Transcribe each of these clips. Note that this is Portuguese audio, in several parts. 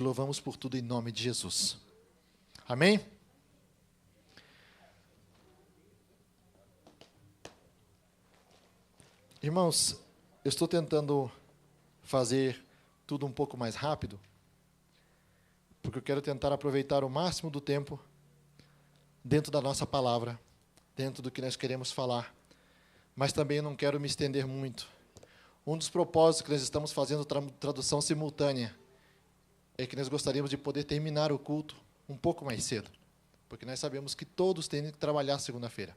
Louvamos por tudo em nome de Jesus. Amém? Irmãos, eu estou tentando fazer tudo um pouco mais rápido, porque eu quero tentar aproveitar o máximo do tempo dentro da nossa palavra, dentro do que nós queremos falar, mas também eu não quero me estender muito. Um dos propósitos que nós estamos fazendo tradução simultânea é que nós gostaríamos de poder terminar o culto um pouco mais cedo, porque nós sabemos que todos têm que trabalhar segunda-feira.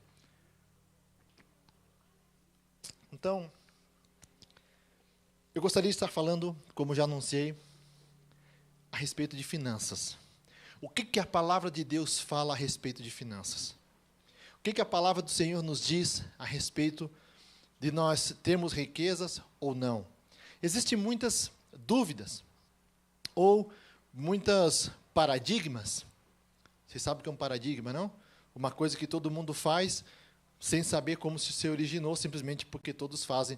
Então, eu gostaria de estar falando, como já anunciei, a respeito de finanças. O que a palavra de Deus fala a respeito de finanças? O que a palavra do Senhor nos diz a respeito de nós termos riquezas ou não? Existem muitas dúvidas, ou muitos paradigmas. Vocês sabem o que é um paradigma, não? Uma coisa que todo mundo faz sem saber como se originou, simplesmente porque todos fazem,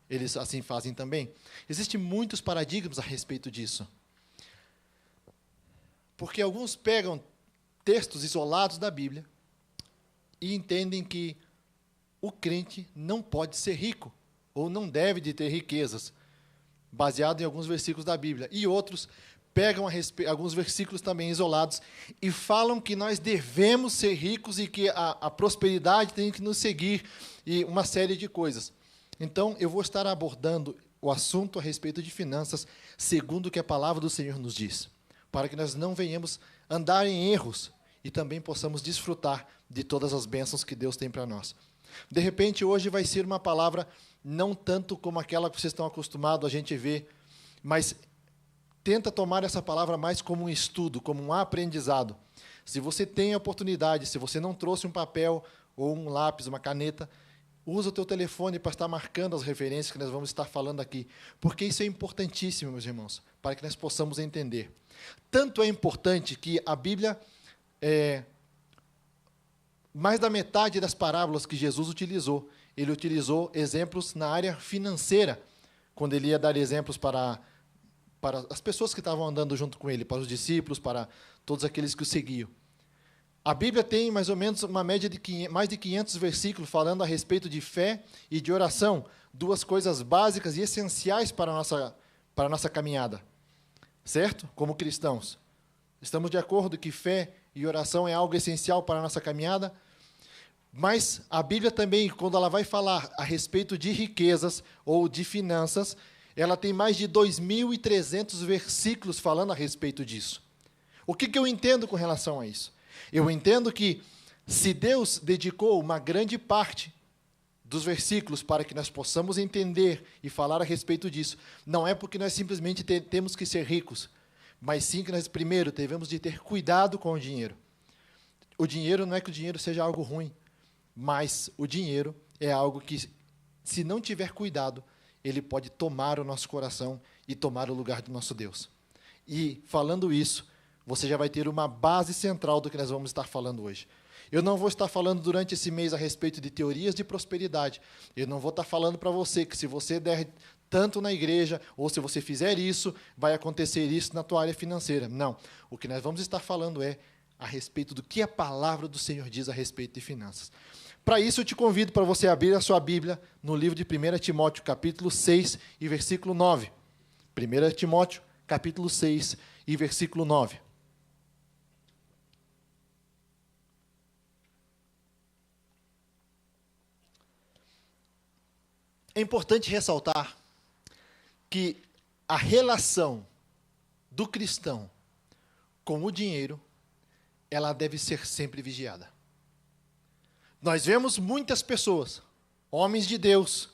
eles assim fazem também. Existem muitos paradigmas a respeito disso. Porque alguns pegam textos isolados da Bíblia e entendem que o crente não pode ser rico, ou não deve de ter riquezas, baseado em alguns versículos da Bíblia. E outros pegam alguns versículos também isolados e falam que nós devemos ser ricos e que a prosperidade tem que nos seguir e uma série de coisas. Então, eu vou estar abordando o assunto a respeito de finanças, segundo o que a palavra do Senhor nos diz, para que nós não venhamos andar em erros e também possamos desfrutar de todas as bênçãos que Deus tem para nós. De repente, hoje vai ser uma palavra não tanto como aquela que vocês estão acostumados a gente ver, mas tenta tomar essa palavra mais como um estudo, como um aprendizado. Se você tem a oportunidade, se você não trouxe um papel ou um lápis, uma caneta, usa o teu telefone para estar marcando as referências que nós vamos estar falando aqui, porque isso é importantíssimo, meus irmãos, para que nós possamos entender. Tanto é importante que a Bíblia, mais da metade das parábolas que Jesus utilizou, ele utilizou exemplos na área financeira, quando ele ia dar exemplos para as pessoas que estavam andando junto com ele, para os discípulos, para todos aqueles que o seguiam. A Bíblia tem mais ou menos uma média de mais de 500 versículos falando a respeito de fé e de oração, duas coisas básicas e essenciais para a nossa caminhada, certo? Como cristãos. Estamos de acordo que fé e oração é algo essencial para a nossa caminhada, mas a Bíblia também, quando ela vai falar a respeito de riquezas ou de finanças, ela tem mais de 2.300 versículos falando a respeito disso. O que eu entendo com relação a isso? Eu entendo que, se Deus dedicou uma grande parte dos versículos para que nós possamos entender e falar a respeito disso, não é porque nós simplesmente temos que ser ricos, mas sim que nós, primeiro, devemos de ter cuidado com o dinheiro. O dinheiro não é que o dinheiro seja algo ruim, mas o dinheiro é algo que, se não tiver cuidado, ele pode tomar o nosso coração e tomar o lugar do nosso Deus. E, falando isso, você já vai ter uma base central do que nós vamos estar falando hoje. Eu não vou estar falando durante esse mês a respeito de teorias de prosperidade. Eu não vou estar falando para você que se você der tanto na igreja, ou se você fizer isso, vai acontecer isso na tua área financeira. Não. O que nós vamos estar falando é a respeito do que a palavra do Senhor diz a respeito de finanças. Para isso, eu te convido para você abrir a sua Bíblia no livro de 1 Timóteo, capítulo 6 e versículo 9. 1 Timóteo, capítulo 6 e versículo 9. É importante ressaltar que a relação do cristão com o dinheiro, ela deve ser sempre vigiada. Nós vemos muitas pessoas, homens de Deus,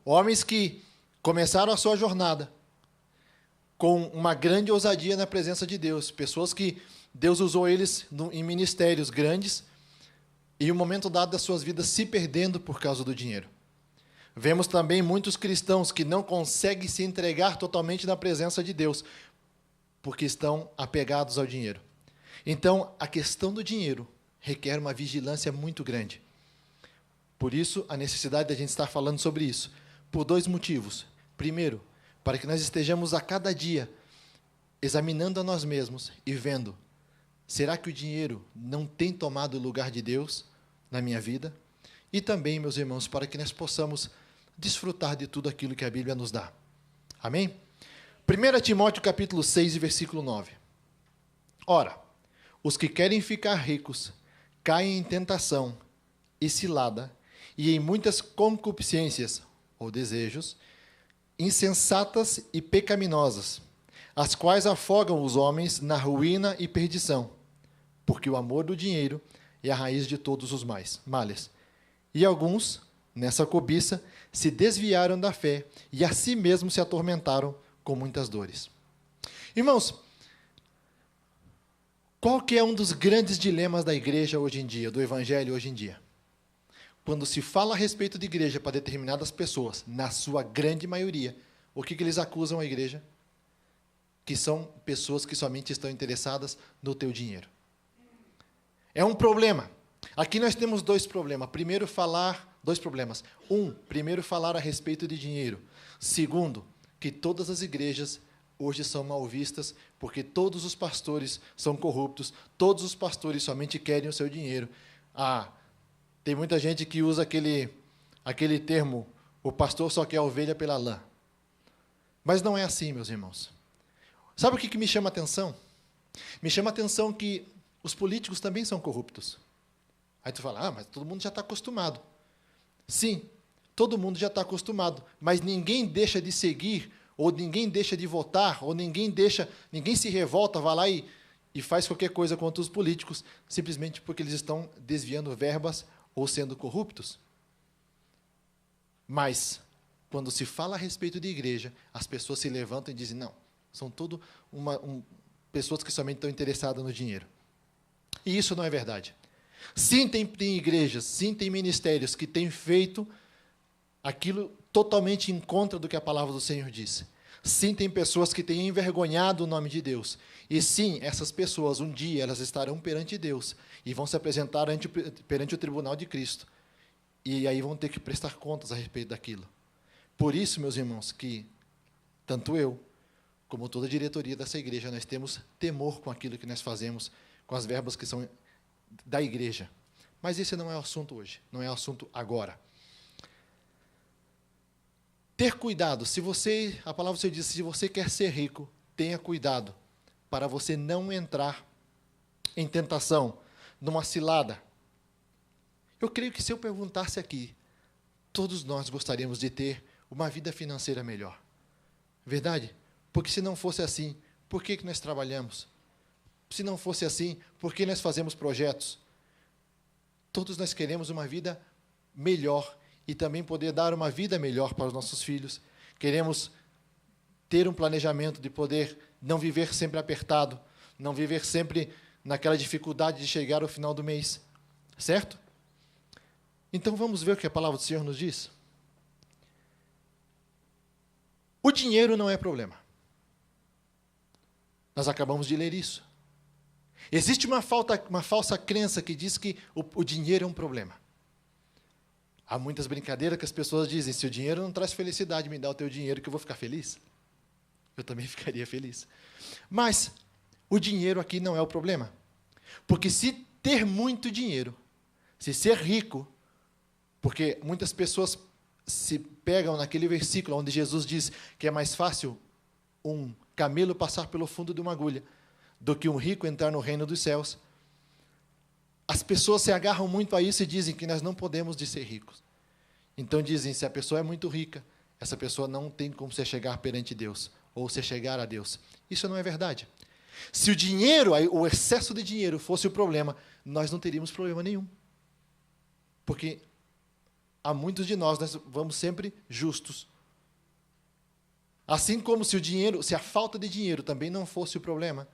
homens que começaram a sua jornada com uma grande ousadia na presença de Deus, pessoas que Deus usou eles em ministérios grandes e, em um momento dado das suas vidas, se perdendo por causa do dinheiro. Vemos também muitos cristãos que não conseguem se entregar totalmente na presença de Deus, porque estão apegados ao dinheiro. Então, a questão do dinheiro requer uma vigilância muito grande. Por isso, a necessidade de a gente estar falando sobre isso, por dois motivos. Primeiro, para que nós estejamos a cada dia examinando a nós mesmos e vendo, será que o dinheiro não tem tomado o lugar de Deus na minha vida? E também, meus irmãos, para que nós possamos desfrutar de tudo aquilo que a Bíblia nos dá. Amém? 1 Timóteo capítulo 6, versículo 9. Ora, os que querem ficar ricos caem em tentação e cilada e em muitas concupiscências ou desejos insensatas e pecaminosas, as quais afogam os homens na ruína e perdição, porque o amor do dinheiro é a raiz de todos os males. E alguns, nessa cobiça, se desviaram da fé e a si mesmos se atormentaram com muitas dores. Irmãos, qual que é um dos grandes dilemas da igreja hoje em dia, do evangelho hoje em dia? Quando se fala a respeito de igreja para determinadas pessoas, na sua grande maioria, o que eles acusam a igreja? Que são pessoas que somente estão interessadas no teu dinheiro. É um problema. Aqui nós temos dois problemas. Dois problemas. Primeiro, falar a respeito de dinheiro. Segundo, que todas as igrejas hoje são mal vistas, porque todos os pastores são corruptos, todos os pastores somente querem o seu dinheiro. Tem muita gente que usa aquele termo, o pastor só quer a ovelha pela lã. Mas não é assim, meus irmãos. Sabe o que me chama a atenção? Me chama a atenção que os políticos também são corruptos. Aí tu fala, mas todo mundo já está acostumado. Sim, todo mundo já está acostumado, mas ninguém deixa de seguir, ou ninguém deixa de votar, ou ninguém se revolta, vai lá e faz qualquer coisa contra os políticos, simplesmente porque eles estão desviando verbas ou sendo corruptos. Mas, quando se fala a respeito de igreja, as pessoas se levantam e dizem, não, são tudo pessoas que somente estão interessadas no dinheiro. E isso não é verdade. Sim, tem igrejas, sim, tem ministérios que têm feito aquilo totalmente em contra do que a palavra do Senhor diz. Sim, tem pessoas que têm envergonhado o nome de Deus. E sim, essas pessoas, um dia, elas estarão perante Deus e vão se apresentar perante o tribunal de Cristo. E aí vão ter que prestar contas a respeito daquilo. Por isso, meus irmãos, que tanto eu, como toda a diretoria dessa igreja, nós temos temor com aquilo que nós fazemos, com as verbas que são da igreja. Mas esse não é o assunto hoje, não é o assunto agora. Ter cuidado, a palavra do Senhor diz, se você quer ser rico, tenha cuidado, para você não entrar em tentação, numa cilada. Eu creio que se eu perguntasse aqui, todos nós gostaríamos de ter uma vida financeira melhor. Verdade? Porque se não fosse assim, por que nós trabalhamos? Se não fosse assim, por que nós fazemos projetos? Todos nós queremos uma vida melhor e também poder dar uma vida melhor para os nossos filhos. Queremos ter um planejamento de poder não viver sempre apertado, não viver sempre naquela dificuldade de chegar ao final do mês. Certo? Então vamos ver o que a palavra do Senhor nos diz. O dinheiro não é problema. Nós acabamos de ler isso. Existe uma falsa crença que diz que o dinheiro é um problema. Há muitas brincadeiras que as pessoas dizem, se o dinheiro não traz felicidade, me dá o teu dinheiro que eu vou ficar feliz. Eu também ficaria feliz. Mas o dinheiro aqui não é o problema. Porque se ter muito dinheiro, se ser rico, porque muitas pessoas se pegam naquele versículo onde Jesus diz que é mais fácil um camelo passar pelo fundo de uma agulha do que um rico entrar no reino dos céus. As pessoas se agarram muito a isso e dizem que nós não podemos ser ricos. Então dizem, se a pessoa é muito rica, essa pessoa não tem como se chegar perante Deus, ou se chegar a Deus. Isso não é verdade. Se o dinheiro, o excesso de dinheiro fosse o problema, nós não teríamos problema nenhum. Porque há muitos de nós vamos sempre justos. Assim como se a falta de dinheiro também não fosse o problema,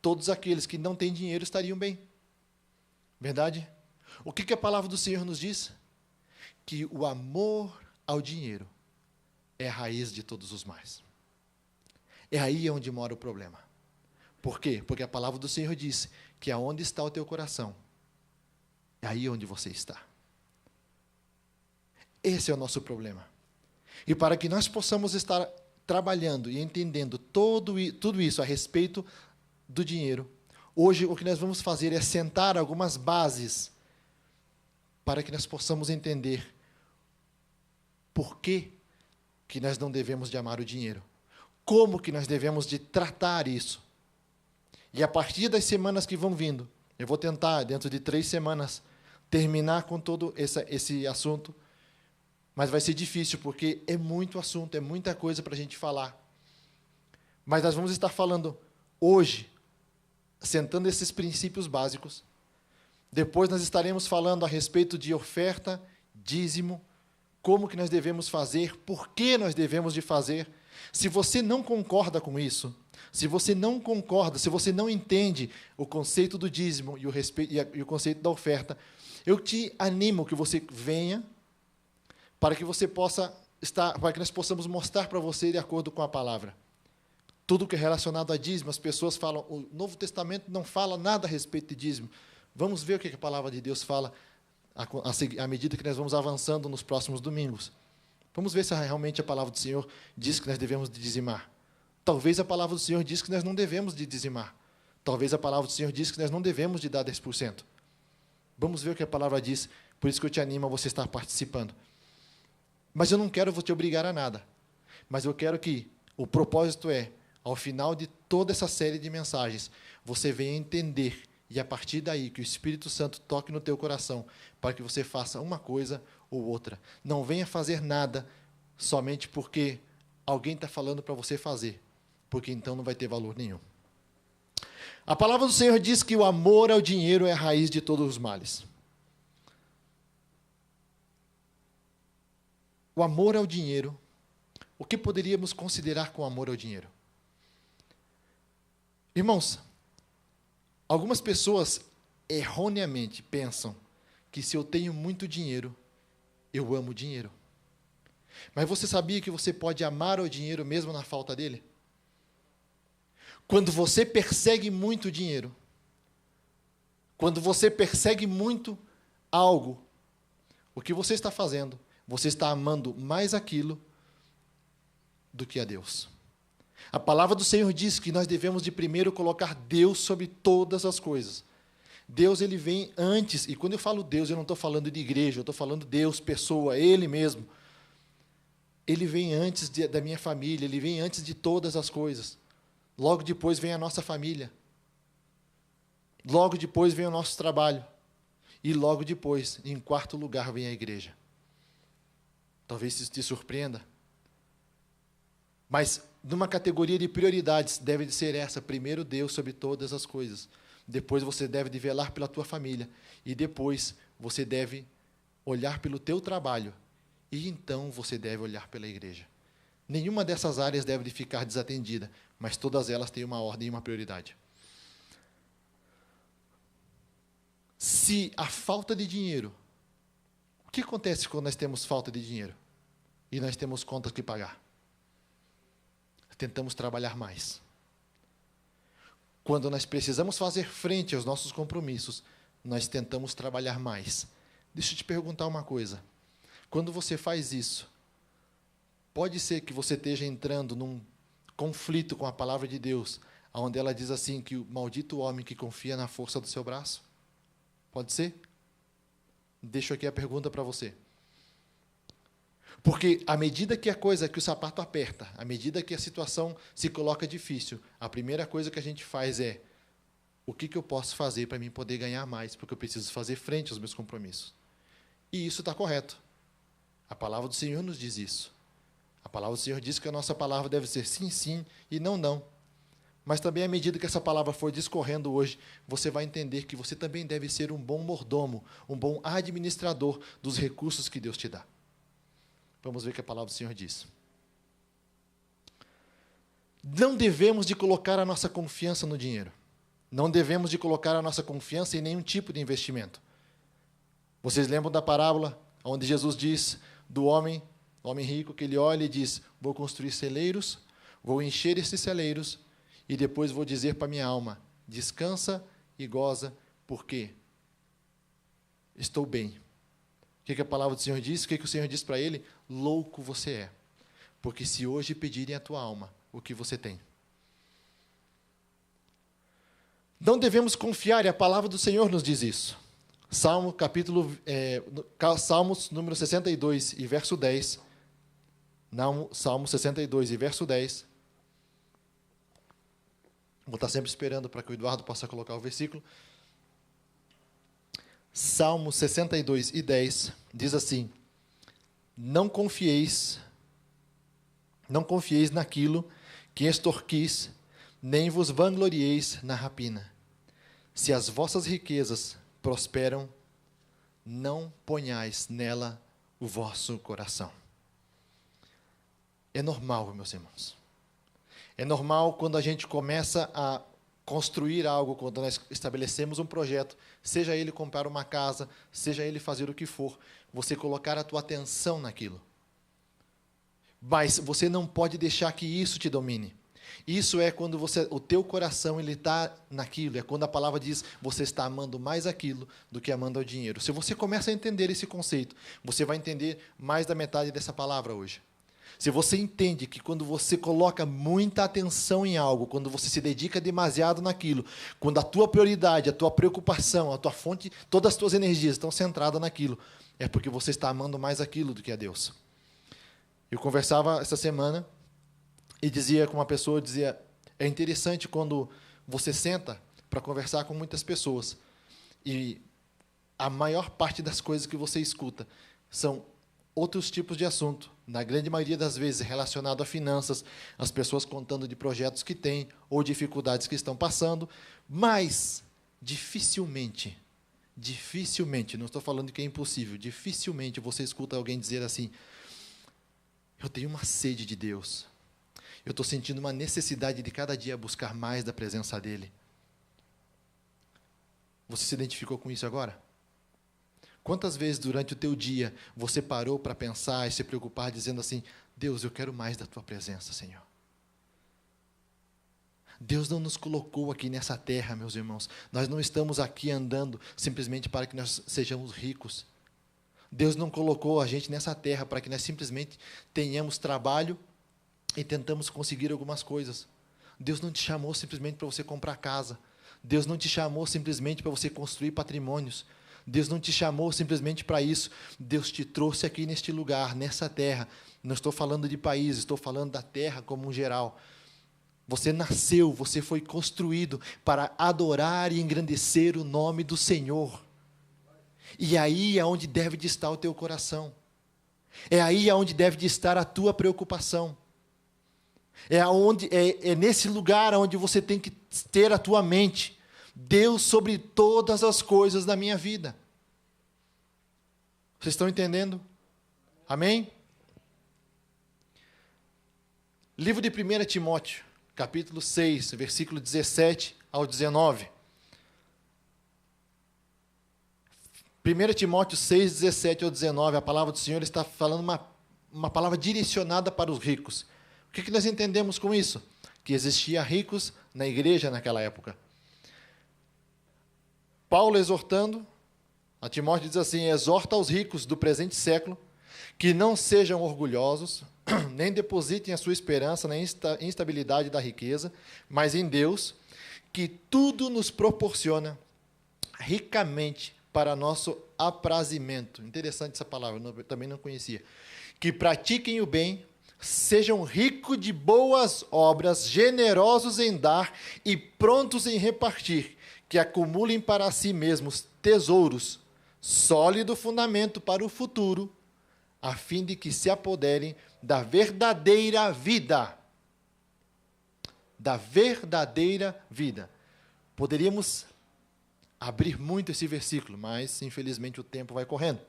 todos aqueles que não têm dinheiro estariam bem. Verdade? O que a palavra do Senhor nos diz? Que o amor ao dinheiro é a raiz de todos os males. É aí onde mora o problema. Por quê? Porque a palavra do Senhor diz que aonde está o teu coração, é aí onde você está. Esse é o nosso problema. E para que nós possamos estar trabalhando e entendendo tudo isso a respeito do dinheiro, hoje o que nós vamos fazer é sentar algumas bases para que nós possamos entender por que nós não devemos de amar o dinheiro, como que nós devemos de tratar isso. E a partir das semanas que vão vindo, eu vou tentar, dentro de 3 semanas, terminar com todo esse assunto, mas vai ser difícil, porque é muito assunto, é muita coisa para a gente falar. Mas nós vamos estar falando hoje, sentando esses princípios básicos. Depois nós estaremos falando a respeito de oferta, dízimo, como que nós devemos fazer, por que nós devemos de fazer. Se você não concorda com isso, se você não concorda, se você não entende o conceito do dízimo e o conceito da oferta, eu te animo que você venha para que você possa para que nós possamos mostrar para você de acordo com a palavra. Tudo que é relacionado a dízimo, as pessoas falam, o Novo Testamento não fala nada a respeito de dízimo. Vamos ver o que a palavra de Deus fala à medida que nós vamos avançando nos próximos domingos. Vamos ver se realmente a palavra do Senhor diz que nós devemos de dizimar. Talvez a palavra do Senhor diz que nós não devemos de dizimar. Talvez a palavra do Senhor diz que nós não devemos de dar 10%. Vamos ver o que a palavra diz, por isso que eu te animo a você estar participando. Mas eu não quero te obrigar a nada. Mas eu quero que o propósito ao final de toda essa série de mensagens, você venha entender, e a partir daí que o Espírito Santo toque no teu coração, para que você faça uma coisa ou outra. Não venha fazer nada somente porque alguém está falando para você fazer, porque então não vai ter valor nenhum. A palavra do Senhor diz que o amor ao dinheiro é a raiz de todos os males. O amor ao dinheiro, o que poderíamos considerar com amor ao dinheiro? Irmãos, algumas pessoas erroneamente pensam que se eu tenho muito dinheiro, eu amo dinheiro. Mas você sabia que você pode amar o dinheiro mesmo na falta dele? Quando você persegue muito dinheiro, quando você persegue muito algo, o que você está fazendo? Você está amando mais aquilo do que a Deus. A palavra do Senhor diz que nós devemos de primeiro colocar Deus sobre todas as coisas. Deus, ele vem antes, e quando eu falo Deus, eu não estou falando de igreja, eu estou falando Deus, pessoa, Ele mesmo. Ele vem antes da minha família, Ele vem antes de todas as coisas. Logo depois vem a nossa família. Logo depois vem o nosso trabalho. E logo depois, em quarto lugar, vem a igreja. Talvez isso te surpreenda. Mas, numa categoria de prioridades, deve de ser essa. Primeiro Deus sobre todas as coisas. Depois você deve de velar pela tua família. E depois você deve olhar pelo teu trabalho. E então você deve olhar pela igreja. Nenhuma dessas áreas deve de ficar desatendida, mas todas elas têm uma ordem e uma prioridade. Se a falta de dinheiro... O que acontece quando nós temos falta de dinheiro? E nós temos contas que pagar? Tentamos trabalhar mais. Quando nós precisamos fazer frente aos nossos compromissos, nós tentamos trabalhar mais. Deixa eu te perguntar uma coisa. Quando você faz isso, pode ser que você esteja entrando num conflito com a palavra de Deus, onde ela diz assim, que o maldito homem que confia na força do seu braço? Pode ser? Deixo aqui a pergunta para você. Porque à medida que o sapato aperta, à medida que a situação se coloca difícil, a primeira coisa que a gente faz é: o que eu posso fazer para mim poder ganhar mais? Porque eu preciso fazer frente aos meus compromissos. E isso está correto. A palavra do Senhor nos diz isso. A palavra do Senhor diz que a nossa palavra deve ser sim, sim e não, não. Mas também, à medida que essa palavra for discorrendo hoje, você vai entender que você também deve ser um bom mordomo, um bom administrador dos recursos que Deus te dá. Vamos ver o que a palavra do Senhor diz. Não devemos de colocar a nossa confiança no dinheiro. Não devemos de colocar a nossa confiança em nenhum tipo de investimento. Vocês lembram da parábola onde Jesus diz do homem rico, que ele olha e diz: vou construir celeiros, vou encher esses celeiros e depois vou dizer para minha alma: descansa e goza, porque estou bem. O que a palavra do Senhor diz? O que o Senhor diz para ele? Louco você é. porque se hoje pedirem a tua alma, o que você tem? Não devemos confiar, e a palavra do Senhor nos diz isso. Salmos número 62 e verso 10. Salmo 62 e verso 10. Vou estar sempre esperando para que o Eduardo possa colocar o versículo. Salmo 62 e 10 diz assim: Não confieis naquilo que extorquis, nem vos vanglorieis na rapina. Se as vossas riquezas prosperam, não ponhais nela o vosso coração. É normal, meus irmãos. É normal quando a gente começa a construir algo, quando nós estabelecemos um projeto, seja ele comprar uma casa, seja ele fazer o que for, você colocar a tua atenção naquilo. Mas você não pode deixar que isso te domine. Isso é quando o teu coração está naquilo, é quando a palavra diz, você está amando mais aquilo do que amando ao dinheiro. Se você começa a entender esse conceito, você vai entender mais da metade dessa palavra hoje. Se você entende que quando você coloca muita atenção em algo, quando você se dedica demasiado naquilo, quando a tua prioridade, a tua preocupação, a tua fonte, todas as tuas energias estão centradas naquilo, é porque você está amando mais aquilo do que a Deus. Eu conversava essa semana e dizia com uma pessoa, é interessante quando você senta para conversar com muitas pessoas e a maior parte das coisas que você escuta são outros tipos de assunto, na grande maioria das vezes relacionado a finanças, as pessoas contando de projetos que têm ou dificuldades que estão passando, mas dificilmente, não estou falando que é impossível, dificilmente você escuta alguém dizer assim, eu tenho uma sede de Deus, eu estou sentindo uma necessidade de cada dia buscar mais da presença dEle. Você se identificou com isso agora? Quantas vezes durante o teu dia você parou para pensar e se preocupar dizendo assim, Deus, eu quero mais da tua presença, Senhor. Deus não nos colocou aqui nessa terra, meus irmãos. Nós não estamos aqui andando simplesmente para que nós sejamos ricos. Deus não colocou a gente nessa terra para que nós simplesmente tenhamos trabalho e tentamos conseguir algumas coisas. Deus não te chamou simplesmente para você comprar casa. Deus não te chamou simplesmente para você construir patrimônios. Deus não te chamou simplesmente para isso. Deus te trouxe aqui neste lugar, nessa terra. Não estou falando de país, estou falando da terra como um geral. Você nasceu, você foi construído para adorar e engrandecer o nome do Senhor. E aí é onde deve de estar o teu coração. É aí onde deve de estar a tua preocupação. É nesse lugar onde você tem que ter a tua mente. Deus sobre todas as coisas da minha vida. Vocês estão entendendo? Amém? Livro de 1 Timóteo, capítulo 6, versículo 17 ao 19. 1 Timóteo 6, 17 ao 19, a palavra do Senhor está falando uma palavra direcionada para os ricos. O que nós entendemos com isso? Que existia ricos na igreja naquela época. Paulo exortando, a Timóteo diz assim, exorta aos ricos do presente século, que não sejam orgulhosos, nem depositem a sua esperança na instabilidade da riqueza, mas em Deus, que tudo nos proporciona ricamente para nosso aprazimento. Interessante essa palavra, eu também não conhecia. Que pratiquem o bem, sejam ricos de boas obras, generosos em dar e prontos em repartir, que acumulem para si mesmos tesouros, sólido fundamento para o futuro, a fim de que se apoderem da verdadeira vida. Da verdadeira vida. Poderíamos abrir muito esse versículo, mas infelizmente o tempo vai correndo.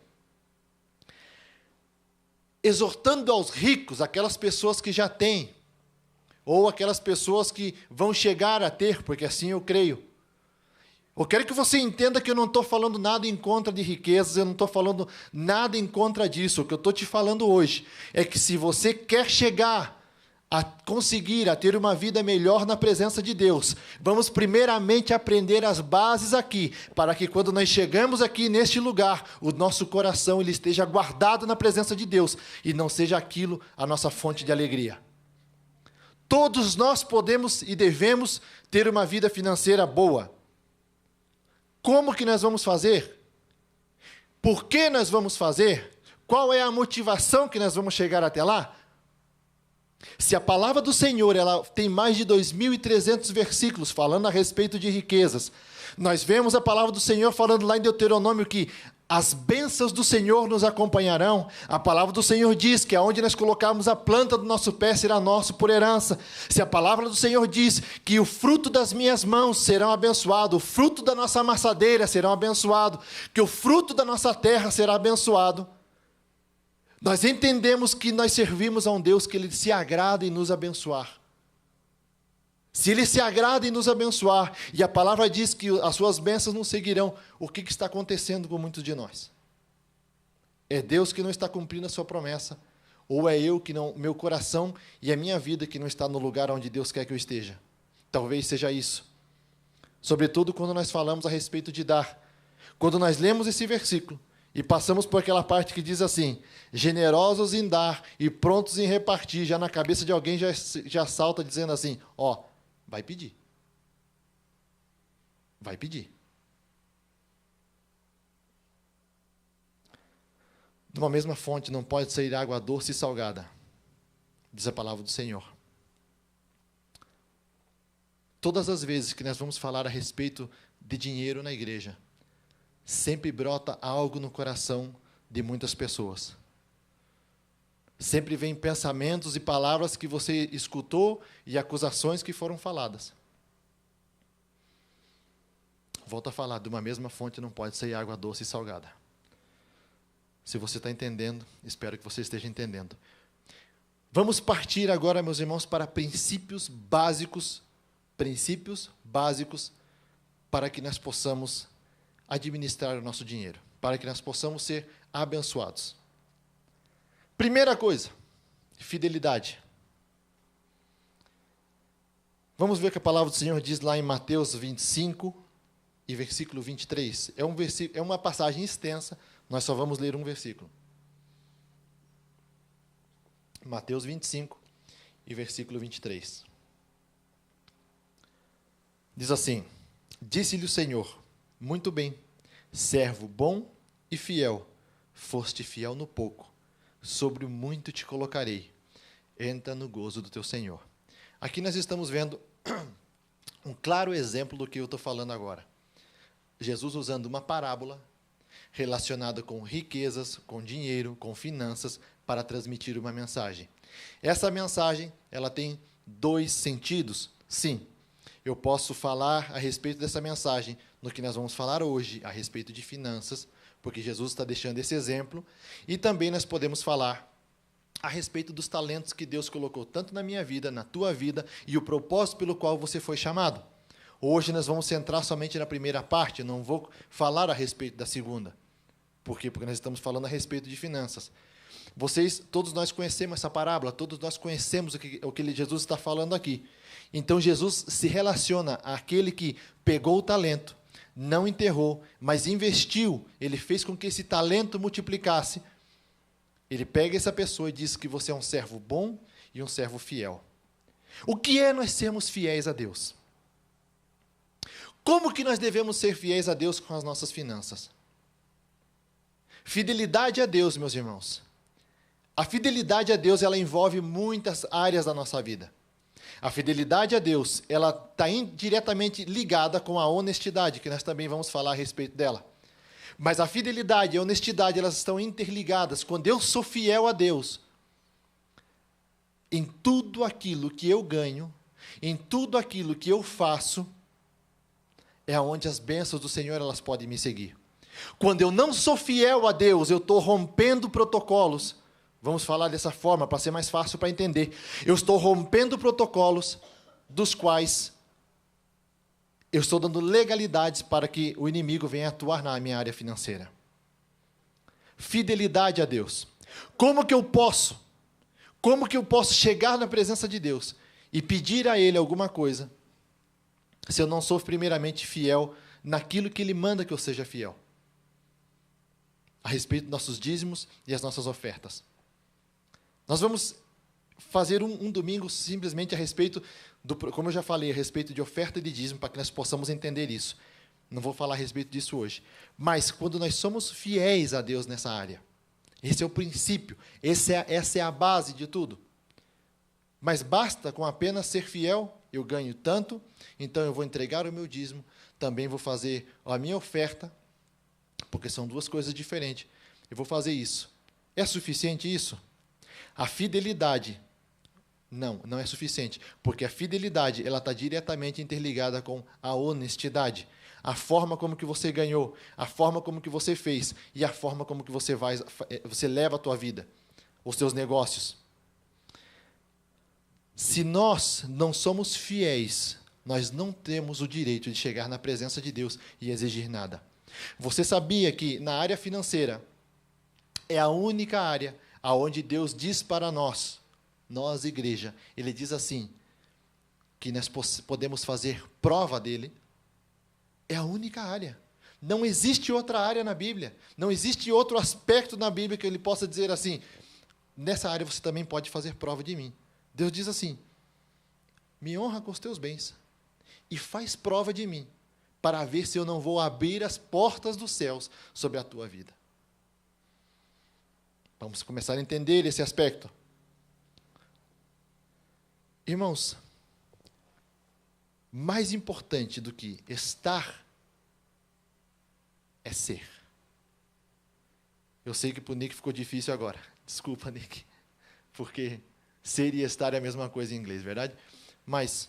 Exortando aos ricos, aquelas pessoas que já têm, ou aquelas pessoas que vão chegar a ter, porque assim eu creio. Eu quero que você entenda que eu não estou falando nada em contra de riquezas, eu não estou falando nada em contra disso. O que eu estou te falando hoje é que se você quer chegar a conseguir, a ter uma vida melhor na presença de Deus, vamos primeiramente aprender as bases aqui, para que quando nós chegamos aqui neste lugar, o nosso coração ele esteja guardado na presença de Deus e não seja aquilo a nossa fonte de alegria. Todos nós podemos e devemos ter uma vida financeira boa. Como que nós vamos fazer? Por que nós vamos fazer? Qual é a motivação que nós vamos chegar até lá? Se a palavra do Senhor ela tem mais de 2.300 versículos falando a respeito de riquezas, nós vemos a palavra do Senhor falando lá em Deuteronômio que as bênçãos do Senhor nos acompanharão. A palavra do Senhor diz que aonde nós colocarmos a planta do nosso pé será nosso por herança. Se a palavra do Senhor diz que o fruto das minhas mãos serão abençoado, o fruto da nossa amassadeira será abençoado, que o fruto da nossa terra será abençoado, nós entendemos que nós servimos a um Deus que Ele se agrada em nos abençoar. Se Ele se agrada em nos abençoar, e a palavra diz que as suas bênçãos nos seguirão, o que está acontecendo com muitos de nós? É Deus que não está cumprindo a sua promessa, ou é eu que não, meu coração e a minha vida que não está no lugar onde Deus quer que eu esteja? Talvez seja isso. Sobretudo quando nós falamos a respeito de dar. Quando nós lemos esse versículo, e passamos por aquela parte que diz assim, generosos em dar e prontos em repartir, já na cabeça de alguém já salta dizendo assim, ó, vai pedir. Vai pedir. De uma mesma fonte não pode sair água doce e salgada, diz a palavra do Senhor. Todas as vezes que nós vamos falar a respeito de dinheiro na igreja, sempre brota algo no coração de muitas pessoas. Sempre vem pensamentos e palavras que você escutou e acusações que foram faladas. Volto a falar, de uma mesma fonte não pode sair água doce e salgada. Se você está entendendo, espero que você esteja entendendo. Vamos partir agora, meus irmãos, para princípios básicos para que nós possamos administrar o nosso dinheiro, para que nós possamos ser abençoados. Primeira coisa, fidelidade. Vamos ver o que a palavra do Senhor diz lá em Mateus 25 e versículo 23. É uma passagem extensa, nós só vamos ler um versículo. Mateus 25 e versículo 23. Diz assim, disse-lhe o Senhor, muito bem, servo bom e fiel, foste fiel no pouco, sobre o muito te colocarei, entra no gozo do teu Senhor. Aqui nós estamos vendo um claro exemplo do que eu estou falando agora. Jesus usando uma parábola relacionada com riquezas, com dinheiro, com finanças, para transmitir uma mensagem. Essa mensagem, ela tem dois sentidos. Sim, eu posso falar a respeito dessa mensagem no que nós vamos falar hoje, a respeito de finanças, porque Jesus está deixando esse exemplo, e também nós podemos falar a respeito dos talentos que Deus colocou tanto na minha vida, na tua vida, e o propósito pelo qual você foi chamado. Hoje nós vamos centrar somente na primeira parte, eu não vou falar a respeito da segunda. Por quê? Porque nós estamos falando a respeito de finanças. Todos nós conhecemos essa parábola, todos nós conhecemos o que Jesus está falando aqui. Então Jesus se relaciona àquele que pegou o talento, não enterrou, mas investiu, ele fez com que esse talento multiplicasse. Ele pega essa pessoa e diz que você é um servo bom e um servo fiel. O que é nós sermos fiéis a Deus? Como que nós devemos ser fiéis a Deus com as nossas finanças? Fidelidade a Deus, meus irmãos. A fidelidade a Deus, ela envolve muitas áreas da nossa vida. A fidelidade a Deus, ela está diretamente ligada com a honestidade, que nós também vamos falar a respeito dela. Mas a fidelidade e a honestidade, elas estão interligadas. Quando eu sou fiel a Deus, em tudo aquilo que eu ganho, em tudo aquilo que eu faço, é onde as bênçãos do Senhor elas podem me seguir. Quando eu não sou fiel a Deus, eu estou rompendo protocolos. Vamos falar dessa forma, para ser mais fácil para entender. Eu estou rompendo protocolos dos quais eu estou dando legalidades para que o inimigo venha atuar na minha área financeira. Fidelidade a Deus. Como que eu posso Como que eu posso chegar na presença de Deus e pedir a Ele alguma coisa, se eu não sou primeiramente fiel naquilo que Ele manda que eu seja fiel? A respeito dos nossos dízimos e as nossas ofertas. Nós vamos fazer um domingo simplesmente a respeito, como eu já falei, a respeito de oferta e de dízimo, para que nós possamos entender isso. Não vou falar a respeito disso hoje. Mas quando nós somos fiéis a Deus nessa área, esse é o princípio, essa é a base de tudo. Mas basta com apenas ser fiel, eu ganho tanto, então eu vou entregar o meu dízimo, também vou fazer a minha oferta, porque são duas coisas diferentes. Eu vou fazer isso. É suficiente isso? A fidelidade, não é suficiente, porque a fidelidade ela está diretamente interligada com a honestidade. A forma como que você ganhou, a forma como que você fez e a forma como que você leva a tua vida, os seus negócios. Se nós não somos fiéis, nós não temos o direito de chegar na presença de Deus e exigir nada. Você sabia que na área financeira é a única área aonde Deus diz para nós, igreja, Ele diz assim, que nós podemos fazer prova dEle? É a única área. Não existe outra área na Bíblia. Não existe outro aspecto na Bíblia que Ele possa dizer assim, nessa área você também pode fazer prova de mim. Deus diz assim, me honra com os teus bens e faz prova de mim, para ver se eu não vou abrir as portas dos céus sobre a tua vida. Vamos começar a entender esse aspecto. Irmãos, mais importante do que estar é ser. Eu sei que para o Nick ficou difícil agora. Desculpa, Nick. Porque ser e estar é a mesma coisa em inglês, verdade? Mas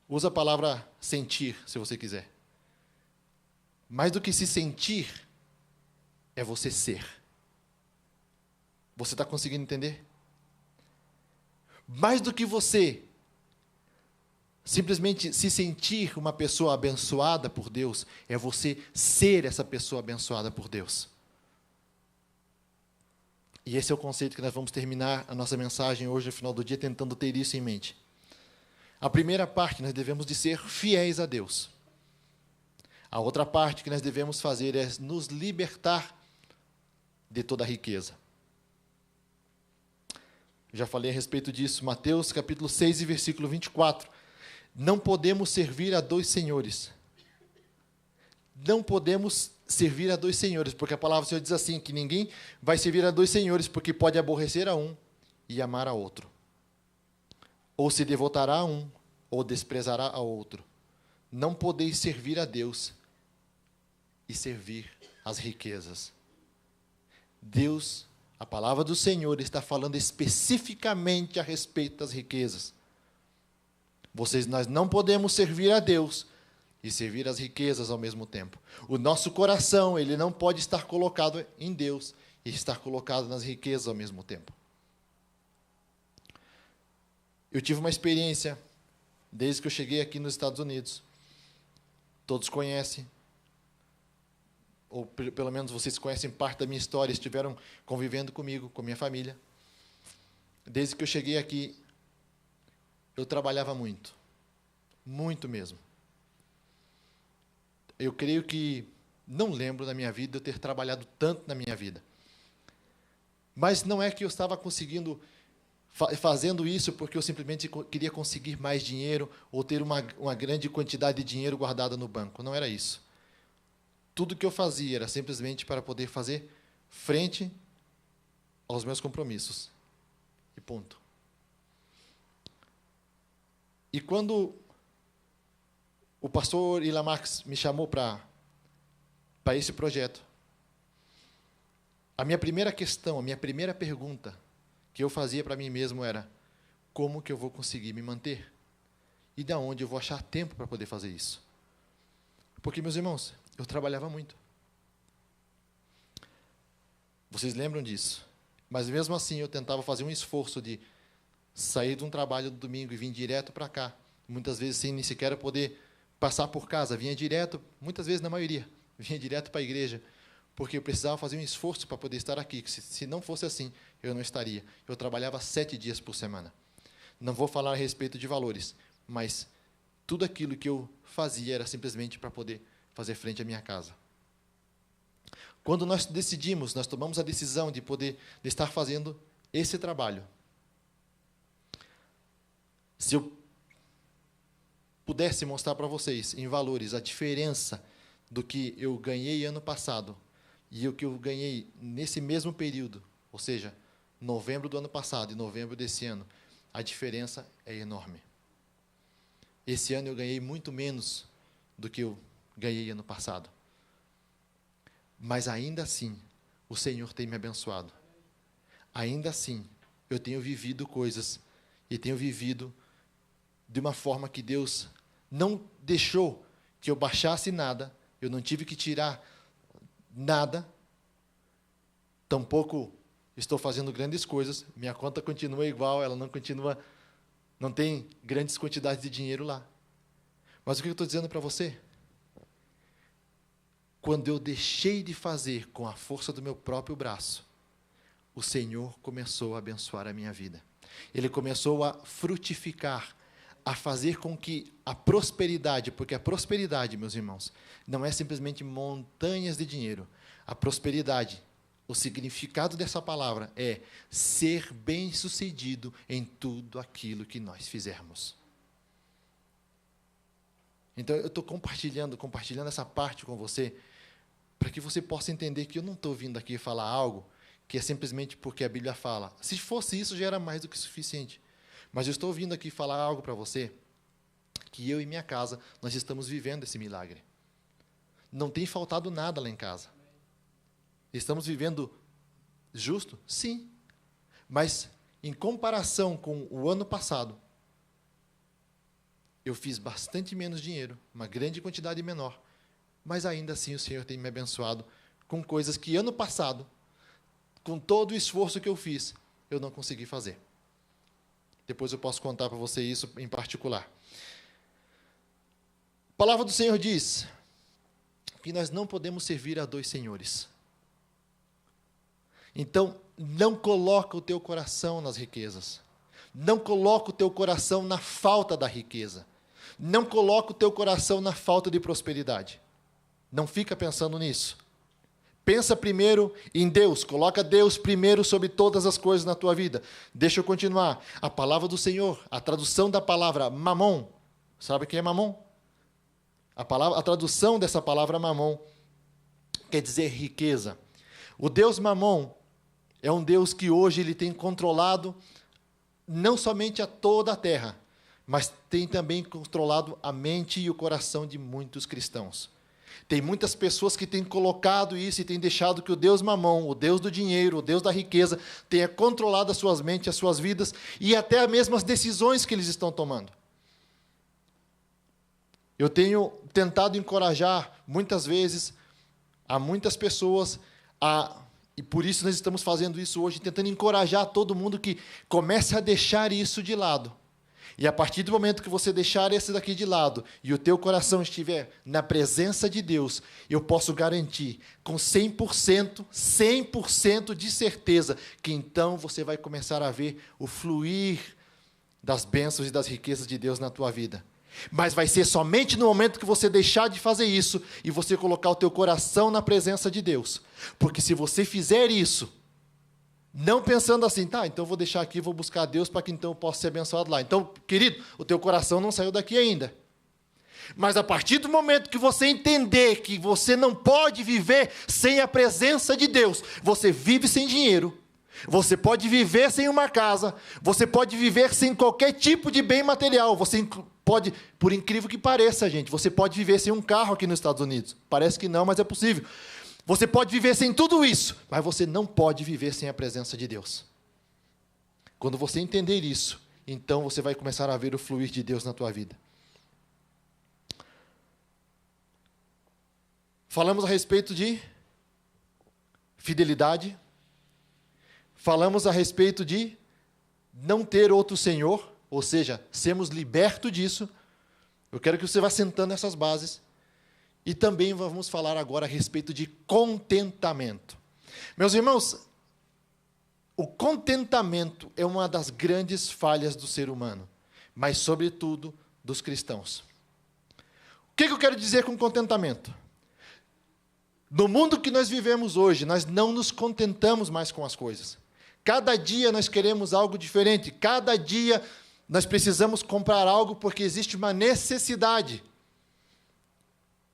usa a palavra sentir, se você quiser. Mais do que se sentir, é você ser. Você está conseguindo entender? Mais do que você simplesmente se sentir uma pessoa abençoada por Deus, é você ser essa pessoa abençoada por Deus. E esse é o conceito que nós vamos terminar a nossa mensagem hoje, no final do dia, tentando ter isso em mente. A primeira parte, nós devemos de ser fiéis a Deus. A outra parte que nós devemos fazer é nos libertar de toda a riqueza. Já falei a respeito disso, Mateus capítulo 6 e versículo 24. Não podemos servir a dois senhores. Não podemos servir a dois senhores, porque a palavra do Senhor diz assim, que ninguém vai servir a dois senhores, porque pode aborrecer a um e amar a outro. Ou se devotará a um, ou desprezará a outro. Não podeis servir a Deus e servir as riquezas. Deus, a palavra do Senhor está falando especificamente a respeito das riquezas. Nós não podemos servir a Deus e servir as riquezas ao mesmo tempo. O nosso coração, ele não pode estar colocado em Deus e estar colocado nas riquezas ao mesmo tempo. Eu tive uma experiência desde que eu cheguei aqui nos Estados Unidos. Todos conhecem, ou pelo menos vocês conhecem parte da minha história, estiveram convivendo comigo, com minha família. Desde que eu cheguei aqui, eu trabalhava muito. Muito mesmo. Eu creio que não lembro na minha vida eu ter trabalhado tanto na minha vida. Mas não é que eu estava conseguindo, fazendo isso porque eu simplesmente queria conseguir mais dinheiro ou ter uma grande quantidade de dinheiro guardada no banco. Não era isso. Tudo que eu fazia era simplesmente para poder fazer frente aos meus compromissos. E ponto. E quando o pastor Ilan Marx me chamou para esse projeto, a minha primeira questão, a minha primeira pergunta que eu fazia para mim mesmo era: como que eu vou conseguir me manter? E de onde eu vou achar tempo para poder fazer isso? Porque, meus irmãos, eu trabalhava muito. Vocês lembram disso? Mas mesmo assim eu tentava fazer um esforço de sair de um trabalho do domingo e vir direto para cá. Muitas vezes sem nem sequer poder passar por casa. Vinha direto, muitas vezes na maioria, vinha direto para a igreja. porque eu precisava fazer um esforço para poder estar aqui. Se não fosse assim, eu não estaria. Eu trabalhava 7 dias por semana. Não vou falar a respeito de valores, mas tudo aquilo que eu fazia era simplesmente para poder fazer frente à minha casa. Quando nós tomamos a decisão de estar fazendo esse trabalho. Se eu pudesse mostrar para vocês, em valores, a diferença do que eu ganhei ano passado e o que eu ganhei nesse mesmo período, ou seja, novembro do ano passado e novembro desse ano, a diferença é enorme. Esse ano eu ganhei muito menos do que eu ganhei ano passado. Mas ainda assim, o Senhor tem me abençoado. Ainda assim, eu tenho vivido coisas e tenho vivido de uma forma que Deus não deixou que eu baixasse nada, eu não tive que tirar nada, tampouco estou fazendo grandes coisas, minha conta continua igual, ela não tem grandes quantidades de dinheiro lá. Mas o que eu estou dizendo para você? Quando eu deixei de fazer com a força do meu próprio braço, o Senhor começou a abençoar a minha vida. Ele começou a frutificar, a fazer com que a prosperidade, porque a prosperidade, meus irmãos, não é simplesmente montanhas de dinheiro. A prosperidade, o significado dessa palavra é ser bem-sucedido em tudo aquilo que nós fizermos. Então, eu estou compartilhando essa parte com você, para que você possa entender que eu não estou vindo aqui falar algo que é simplesmente porque a Bíblia fala. Se fosse isso, já era mais do que suficiente. Mas eu estou vindo aqui falar algo para você, que eu e minha casa, nós estamos vivendo esse milagre. Não tem faltado nada lá em casa. Estamos vivendo justo? Sim. Mas, em comparação com o ano passado, eu fiz bastante menos dinheiro, uma grande quantidade menor, mas ainda assim o Senhor tem me abençoado com coisas que ano passado, com todo o esforço que eu fiz, eu não consegui fazer. Depois eu posso contar para você isso em particular. A palavra do Senhor diz que nós não podemos servir a 2 senhores. Então, não coloca o teu coração nas riquezas. Não coloca o teu coração na falta da riqueza. Não coloca o teu coração na falta de prosperidade. Não fica pensando nisso. Pensa primeiro em Deus. Coloca Deus primeiro sobre todas as coisas na tua vida. Deixa eu continuar. A palavra do Senhor, a tradução da palavra mamon. Sabe o que é mamon? A tradução dessa palavra mamon quer dizer riqueza. O Deus mamon é um Deus que hoje ele tem controlado não somente a toda a terra, mas tem também controlado a mente e o coração de muitos cristãos. Tem muitas pessoas que têm colocado isso e têm deixado que o Deus mamão, o Deus do dinheiro, o Deus da riqueza, tenha controlado as suas mentes, as suas vidas e até mesmo as decisões que eles estão tomando. Eu tenho tentado encorajar, muitas vezes, a muitas pessoas, e por isso nós estamos fazendo isso hoje, tentando encorajar todo mundo que comece a deixar isso de lado. E a partir do momento que você deixar esse daqui de lado e o teu coração estiver na presença de Deus, eu posso garantir com 100% de certeza que então você vai começar a ver o fluir das bênçãos e das riquezas de Deus na tua vida. Mas vai ser somente no momento que você deixar de fazer isso e você colocar o teu coração na presença de Deus. Porque se você fizer isso, não pensando assim, tá, então eu vou deixar aqui, vou buscar a Deus para que então eu possa ser abençoado lá. Então, querido, o teu coração não saiu daqui ainda. Mas a partir do momento que você entender que você não pode viver sem a presença de Deus, você vive sem dinheiro, você pode viver sem uma casa, você pode viver sem qualquer tipo de bem material, você pode, por incrível que pareça, gente, você pode viver sem um carro aqui nos Estados Unidos. Parece que não, mas é possível. Você pode viver sem tudo isso, mas você não pode viver sem a presença de Deus. Quando você entender isso, então você vai começar a ver o fluir de Deus na tua vida. Falamos a respeito de fidelidade. Falamos a respeito de não ter outro Senhor, ou seja, sermos libertos disso. Eu quero que você vá sentando essas bases. E também vamos falar agora a respeito de contentamento. Meus irmãos, o contentamento é uma das grandes falhas do ser humano, mas, sobretudo, dos cristãos. O que eu quero dizer com contentamento? No mundo que nós vivemos hoje, nós não nos contentamos mais com as coisas. Cada dia nós queremos algo diferente. Cada dia nós precisamos comprar algo porque existe uma necessidade.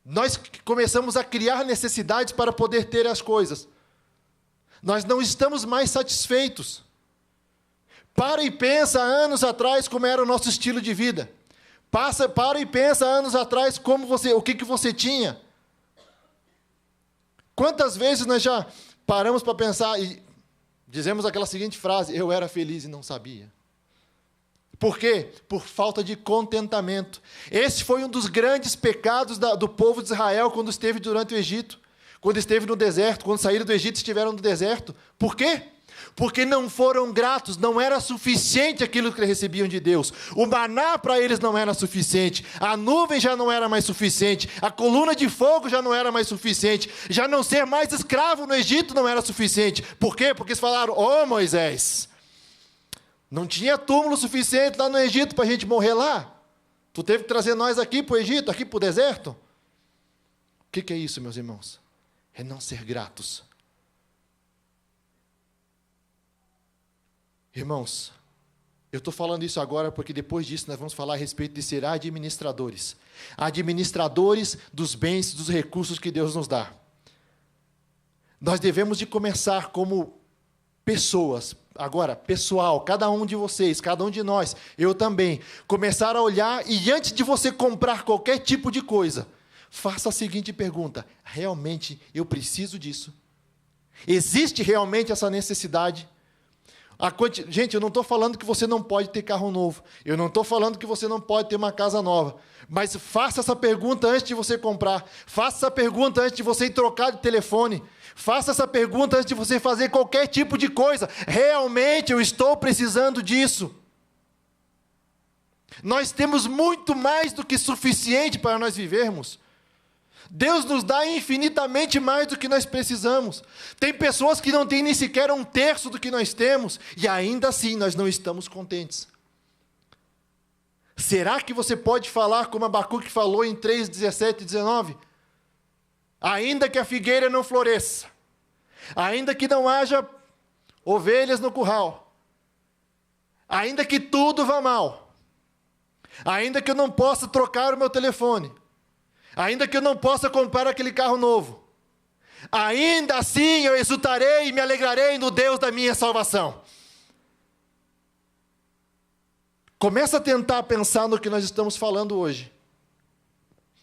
Nós começamos a criar necessidades para poder ter as coisas. Nós não estamos mais satisfeitos. Para e pensa anos atrás como era o nosso estilo de vida. Para e pensa anos atrás o que você tinha. Quantas vezes nós já paramos para pensar e dizemos aquela seguinte frase: eu era feliz e não sabia. Por quê? Por falta de contentamento. Esse foi um dos grandes pecados do povo de Israel quando esteve durante o Egito. Quando esteve no deserto, quando saíram do Egito, estiveram no deserto. Por quê? Porque não foram gratos, não era suficiente aquilo que recebiam de Deus. O maná para eles não era suficiente, a nuvem já não era mais suficiente, a coluna de fogo já não era mais suficiente, já não ser mais escravo no Egito não era suficiente. Por quê? Porque eles falaram: ô Moisés, não tinha túmulo suficiente lá no Egito para a gente morrer lá. Tu teve que trazer nós aqui para o Egito, aqui para o deserto. O que é isso, meus irmãos? É não ser gratos. Irmãos, eu estou falando isso agora porque depois disso nós vamos falar a respeito de ser administradores. Administradores dos bens, dos recursos que Deus nos dá. Nós devemos de começar como pessoas, agora, pessoal, cada um de vocês, cada um de nós, eu também, começar a olhar e antes de você comprar qualquer tipo de coisa, faça a seguinte pergunta: realmente eu preciso disso? Existe realmente essa necessidade? Gente, eu não estou falando que você não pode ter carro novo. Eu não estou falando que você não pode ter uma casa nova. Mas faça essa pergunta antes de você comprar. Faça essa pergunta antes de você ir trocar de telefone. Faça essa pergunta antes de você fazer qualquer tipo de coisa. Realmente eu estou precisando disso. Nós temos muito mais do que suficiente para nós vivermos. Deus nos dá infinitamente mais do que nós precisamos. Tem pessoas que não têm nem sequer 1/3 do que nós temos, e ainda assim nós não estamos contentes. Será que você pode falar como Abacuque falou em 3:17 e 19? Ainda que a figueira não floresça, ainda que não haja ovelhas no curral, ainda que tudo vá mal, ainda que eu não possa trocar o meu telefone, ainda que eu não possa comprar aquele carro novo, ainda assim eu exultarei e me alegrarei no Deus da minha salvação. Começa a tentar pensar no que nós estamos falando hoje.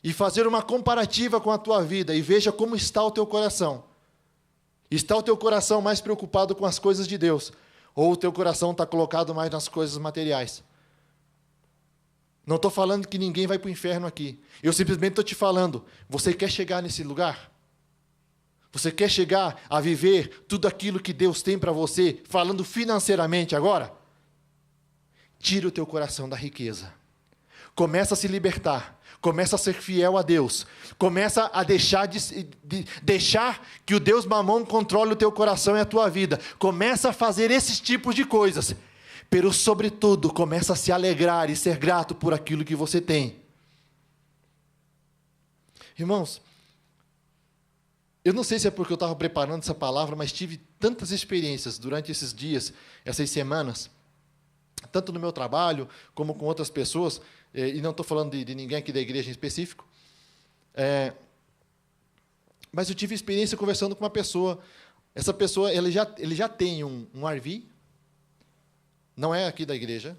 E fazer uma comparativa com a tua vida e veja como está o teu coração. Está o teu coração mais preocupado com as coisas de Deus? Ou o teu coração está colocado mais nas coisas materiais? Não estou falando que ninguém vai para o inferno aqui. Eu simplesmente estou te falando, você quer chegar nesse lugar? Você quer chegar a viver tudo aquilo que Deus tem para você, falando financeiramente agora? Tira o teu coração da riqueza. Começa a se libertar. Começa a ser fiel a Deus. Começa a deixar que o Deus Mamon controle o teu coração e a tua vida. Começa a fazer esses tipos de coisas. Pero, sobretudo, começa a se alegrar e ser grato por aquilo que você tem. Irmãos, eu não sei se é porque eu estava preparando essa palavra, mas tive tantas experiências durante esses dias, essas semanas, tanto no meu trabalho, como com outras pessoas, e não estou falando de ninguém aqui da igreja em específico, mas eu tive experiência conversando com uma pessoa. Essa pessoa, ele já tem um RV, não é aqui da igreja,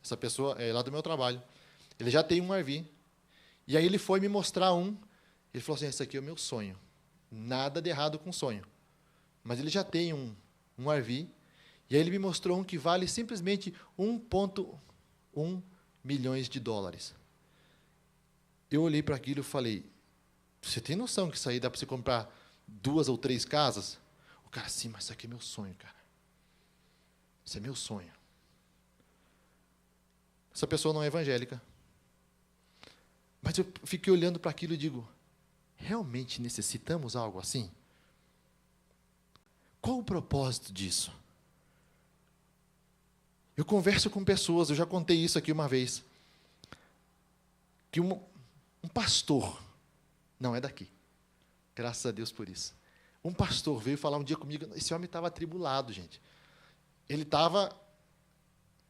essa pessoa é lá do meu trabalho. Ele já tem um RV. E aí ele foi me mostrar ele falou assim: esse aqui é o meu sonho. Nada de errado com sonho. Mas ele já tem um RV. E aí ele me mostrou um que vale simplesmente 1,1 milhões de dólares. Eu olhei para aquilo e falei: você tem noção que isso aí dá para você comprar 2 ou 3 casas? O cara: sim, mas isso aqui é meu sonho, cara. Isso é meu sonho. Essa pessoa não é evangélica. Mas eu fiquei olhando para aquilo e digo: realmente necessitamos algo assim? Qual o propósito disso? Eu converso com pessoas, eu já contei isso aqui uma vez, que um pastor, não é daqui, graças a Deus por isso, um pastor veio falar um dia comigo, esse homem estava atribulado, gente. Ele estava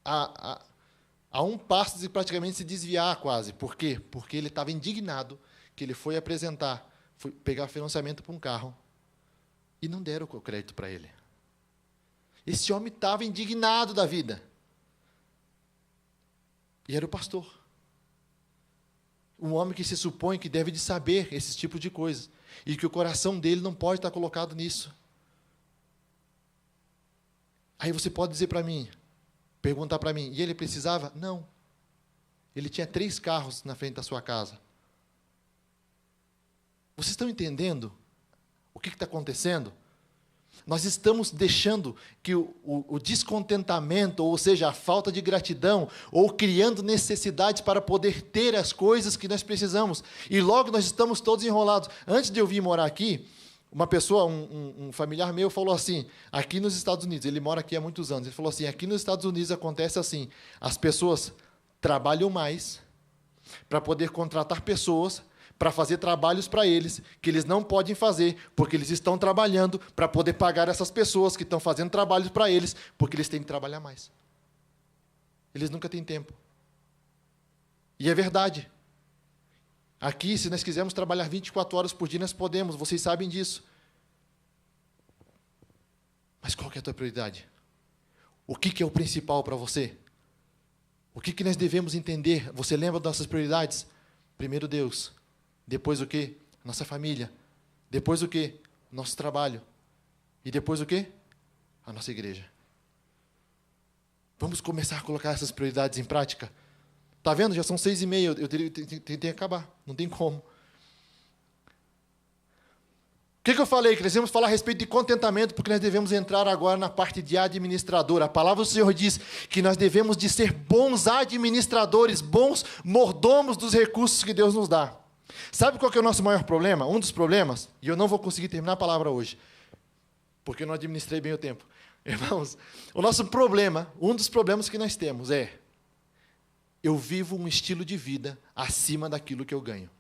a um passo de praticamente se desviar quase. Por quê? Porque ele estava indignado que ele foi pegar financiamento para um carro e não deram o crédito para ele. Esse homem estava indignado da vida. E era o pastor. Um homem que se supõe que deve de saber esses tipos de coisas. E que o coração dele não pode estar colocado nisso. Aí você pode dizer para mim, perguntar para mim, e ele precisava? Não. Ele tinha 3 carros na frente da sua casa. Vocês estão entendendo o que está acontecendo? Nós estamos deixando que o descontentamento, ou seja, a falta de gratidão, ou criando necessidades para poder ter as coisas que nós precisamos. E logo nós estamos todos enrolados. Antes de eu vir morar aqui, uma pessoa, um familiar meu, falou assim, aqui nos Estados Unidos, ele mora aqui há muitos anos, ele falou assim, aqui nos Estados Unidos acontece assim, as pessoas trabalham mais para poder contratar pessoas para fazer trabalhos para eles, que eles não podem fazer, porque eles estão trabalhando para poder pagar essas pessoas que estão fazendo trabalhos para eles, porque eles têm que trabalhar mais. Eles nunca têm tempo. E é verdade. Aqui, se nós quisermos trabalhar 24 horas por dia, nós podemos, vocês sabem disso. Mas qual que é a tua prioridade? O que é o principal para você? O que nós devemos entender? Você lembra das nossas prioridades? Primeiro Deus. Depois o quê? Nossa família. Depois o quê? Nosso trabalho. E depois o quê? A nossa igreja. Vamos começar a colocar essas prioridades em prática? Está vendo? Já são 6h30, eu tenho que acabar. Não tem como. O que eu falei? Que nós devemos falar a respeito de contentamento, porque nós devemos entrar agora na parte de administrador. A palavra do Senhor diz que nós devemos de ser bons administradores, bons mordomos dos recursos que Deus nos dá. Sabe qual que é o nosso maior problema? Um dos problemas, e eu não vou conseguir terminar a palavra hoje, porque eu não administrei bem o tempo. Irmãos, o nosso problema, um dos problemas que nós temos é, eu vivo um estilo de vida acima daquilo que eu ganho.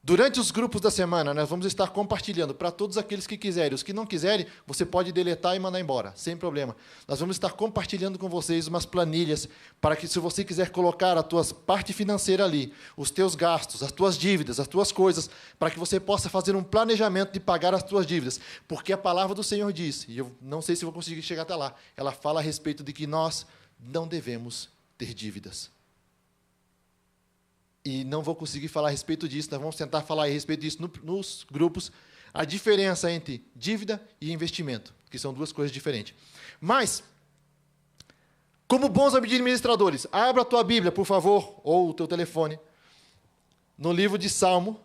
Durante os grupos da semana, nós vamos estar compartilhando para todos aqueles que quiserem. Os que não quiserem, você pode deletar e mandar embora, sem problema. Nós vamos estar compartilhando com vocês umas planilhas para que, se você quiser colocar a tua parte financeira ali, os teus gastos, as tuas dívidas, as tuas coisas, para que você possa fazer um planejamento de pagar as tuas dívidas. Porque a palavra do Senhor diz, e eu não sei se vou conseguir chegar até lá, ela fala a respeito de que nós não devemos ter dívidas. E não vou conseguir falar a respeito disso, nós vamos tentar falar a respeito disso nos grupos, a diferença entre dívida e investimento, que são duas coisas diferentes. Mas, como bons administradores, abra a tua Bíblia, por favor, ou o teu telefone, no livro de Salmo,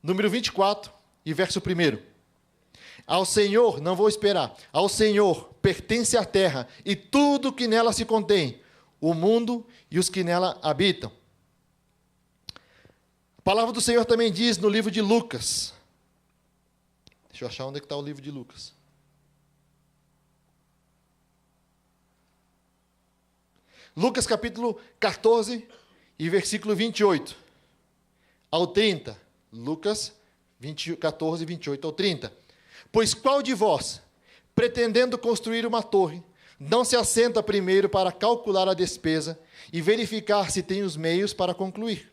número 24, e verso 1. Ao Senhor, não vou esperar, ao Senhor pertence a terra e tudo que nela se contém, o mundo e os que nela habitam. A palavra do Senhor também diz no livro de Lucas. Deixa eu achar onde está o livro de Lucas. Lucas capítulo 14 e versículo 28 ao 30. Lucas 14, 28 ao 30. Pois qual de vós, pretendendo construir uma torre, não se assenta primeiro para calcular a despesa e verificar se tem os meios para concluir?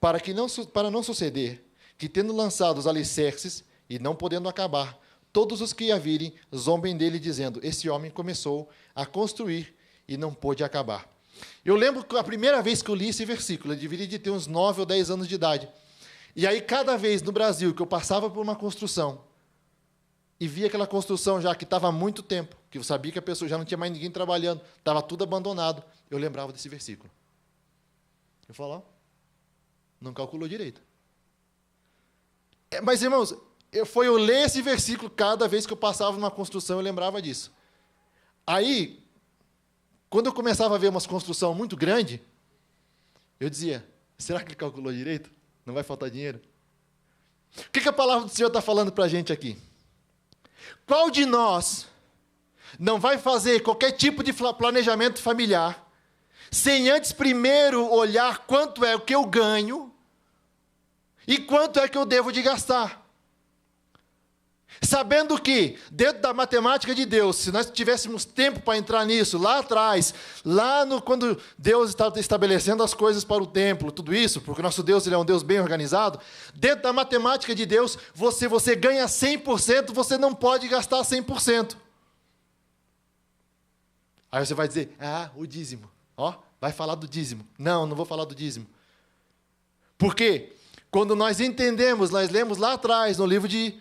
Para não suceder que, tendo lançado os alicerces e não podendo acabar, todos os que a virem zombem dele, dizendo, esse homem começou a construir e não pôde acabar. Eu lembro que a primeira vez que eu li esse versículo, eu deveria de ter uns 9 ou 10 anos de idade. E aí, cada vez no Brasil que eu passava por uma construção, e via aquela construção já que estava há muito tempo, que eu sabia que a pessoa já não tinha mais ninguém trabalhando, estava tudo abandonado, eu lembrava desse versículo. Eu falava, não calculou direito. Mas, irmãos, eu ler esse versículo cada vez que eu passava numa construção, eu lembrava disso. Aí, quando eu começava a ver uma construção muito grande, eu dizia, Será que ele calculou direito? Não vai faltar dinheiro? O que a palavra do Senhor está falando para a gente aqui? Qual de nós não vai fazer qualquer tipo de planejamento familiar sem antes primeiro olhar quanto é o que eu ganho e quanto é que eu devo de gastar? Sabendo que, dentro da matemática de Deus, se nós tivéssemos tempo para entrar nisso, lá atrás, quando Deus está estabelecendo as coisas para o templo, tudo isso, porque o nosso Deus ele é um Deus bem organizado, dentro da matemática de Deus, você ganha 100%, você não pode gastar 100%. Aí você vai dizer, o dízimo. Vai falar do dízimo. Não vou falar do dízimo. Por quê? Quando nós entendemos, nós lemos lá atrás, no livro de...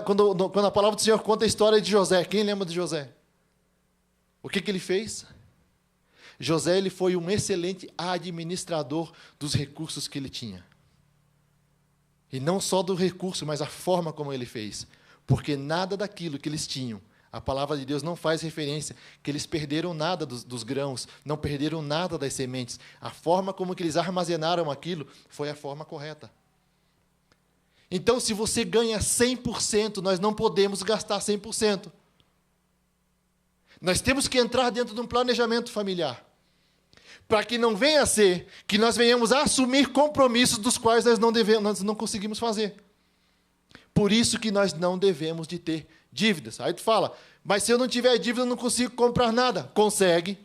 Quando a palavra do Senhor conta a história de José, quem lembra de José? O que ele fez? José ele foi um excelente administrador dos recursos que ele tinha. E não só do recurso, mas a forma como ele fez. Porque nada daquilo que eles tinham, a palavra de Deus não faz referência que eles perderam nada dos grãos, não perderam nada das sementes. A forma como que eles armazenaram aquilo foi a forma correta. Então, se você ganha 100%, nós não podemos gastar 100%. Nós temos que entrar dentro de um planejamento familiar, para que não venha a ser que nós venhamos a assumir compromissos dos quais nós não conseguimos fazer. Por isso que nós não devemos de ter dívidas. Aí tu fala, mas se eu não tiver dívida, eu não consigo comprar nada. Consegue.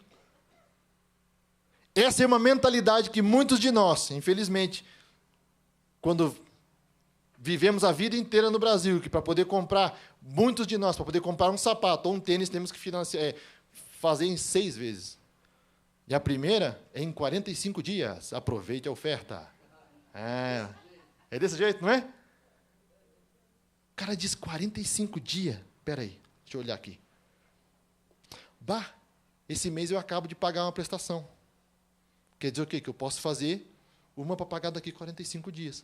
Essa é uma mentalidade que muitos de nós, infelizmente, quando vivemos a vida inteira no Brasil, que para poder comprar, muitos de nós, para poder comprar um sapato ou um tênis, temos que fazer em 6 vezes. E a primeira é em 45 dias. Aproveite a oferta. É desse jeito, não é? O cara diz 45 dias. Espera aí, deixa eu olhar aqui. Esse mês eu acabo de pagar uma prestação. Quer dizer o quê? Que eu posso fazer uma para pagar daqui 45 dias.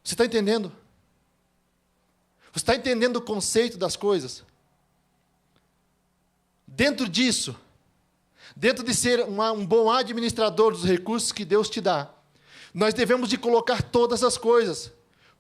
Você está entendendo? Você está entendendo o conceito das coisas? Dentro disso, dentro de ser um bom administrador dos recursos que Deus te dá, nós devemos de colocar todas as coisas.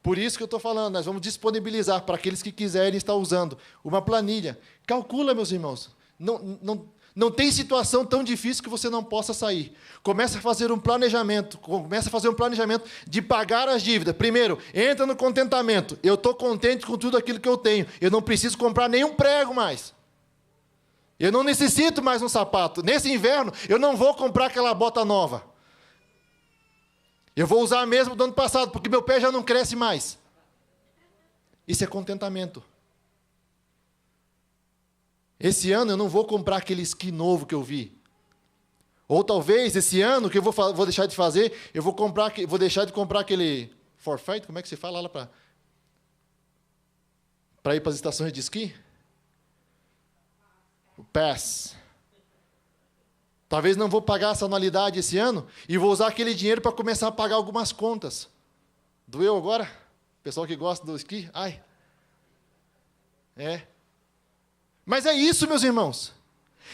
Por isso que eu estou falando, nós vamos disponibilizar para aqueles que quiserem estar usando uma planilha. Calcula, meus irmãos. Não tem situação tão difícil que você não possa sair. Começa a fazer um planejamento. Começa a fazer um planejamento de pagar as dívidas. Primeiro, entra no contentamento. Eu estou contente com tudo aquilo que eu tenho. Eu não preciso comprar nenhum prego mais. Eu não necessito mais um sapato. Nesse inverno, eu não vou comprar aquela bota nova. Eu vou usar a mesma do ano passado, porque meu pé já não cresce mais. Isso é contentamento. Esse ano eu não vou comprar aquele esqui novo que eu vi. Ou talvez esse ano que eu vou deixar de fazer, vou deixar de comprar aquele forfait, como é que se fala lá para ir para as estações de esqui? O pass. Talvez não vou pagar essa anualidade esse ano e vou usar aquele dinheiro para começar a pagar algumas contas. Doeu agora? Pessoal que gosta do esqui? Mas é isso, meus irmãos.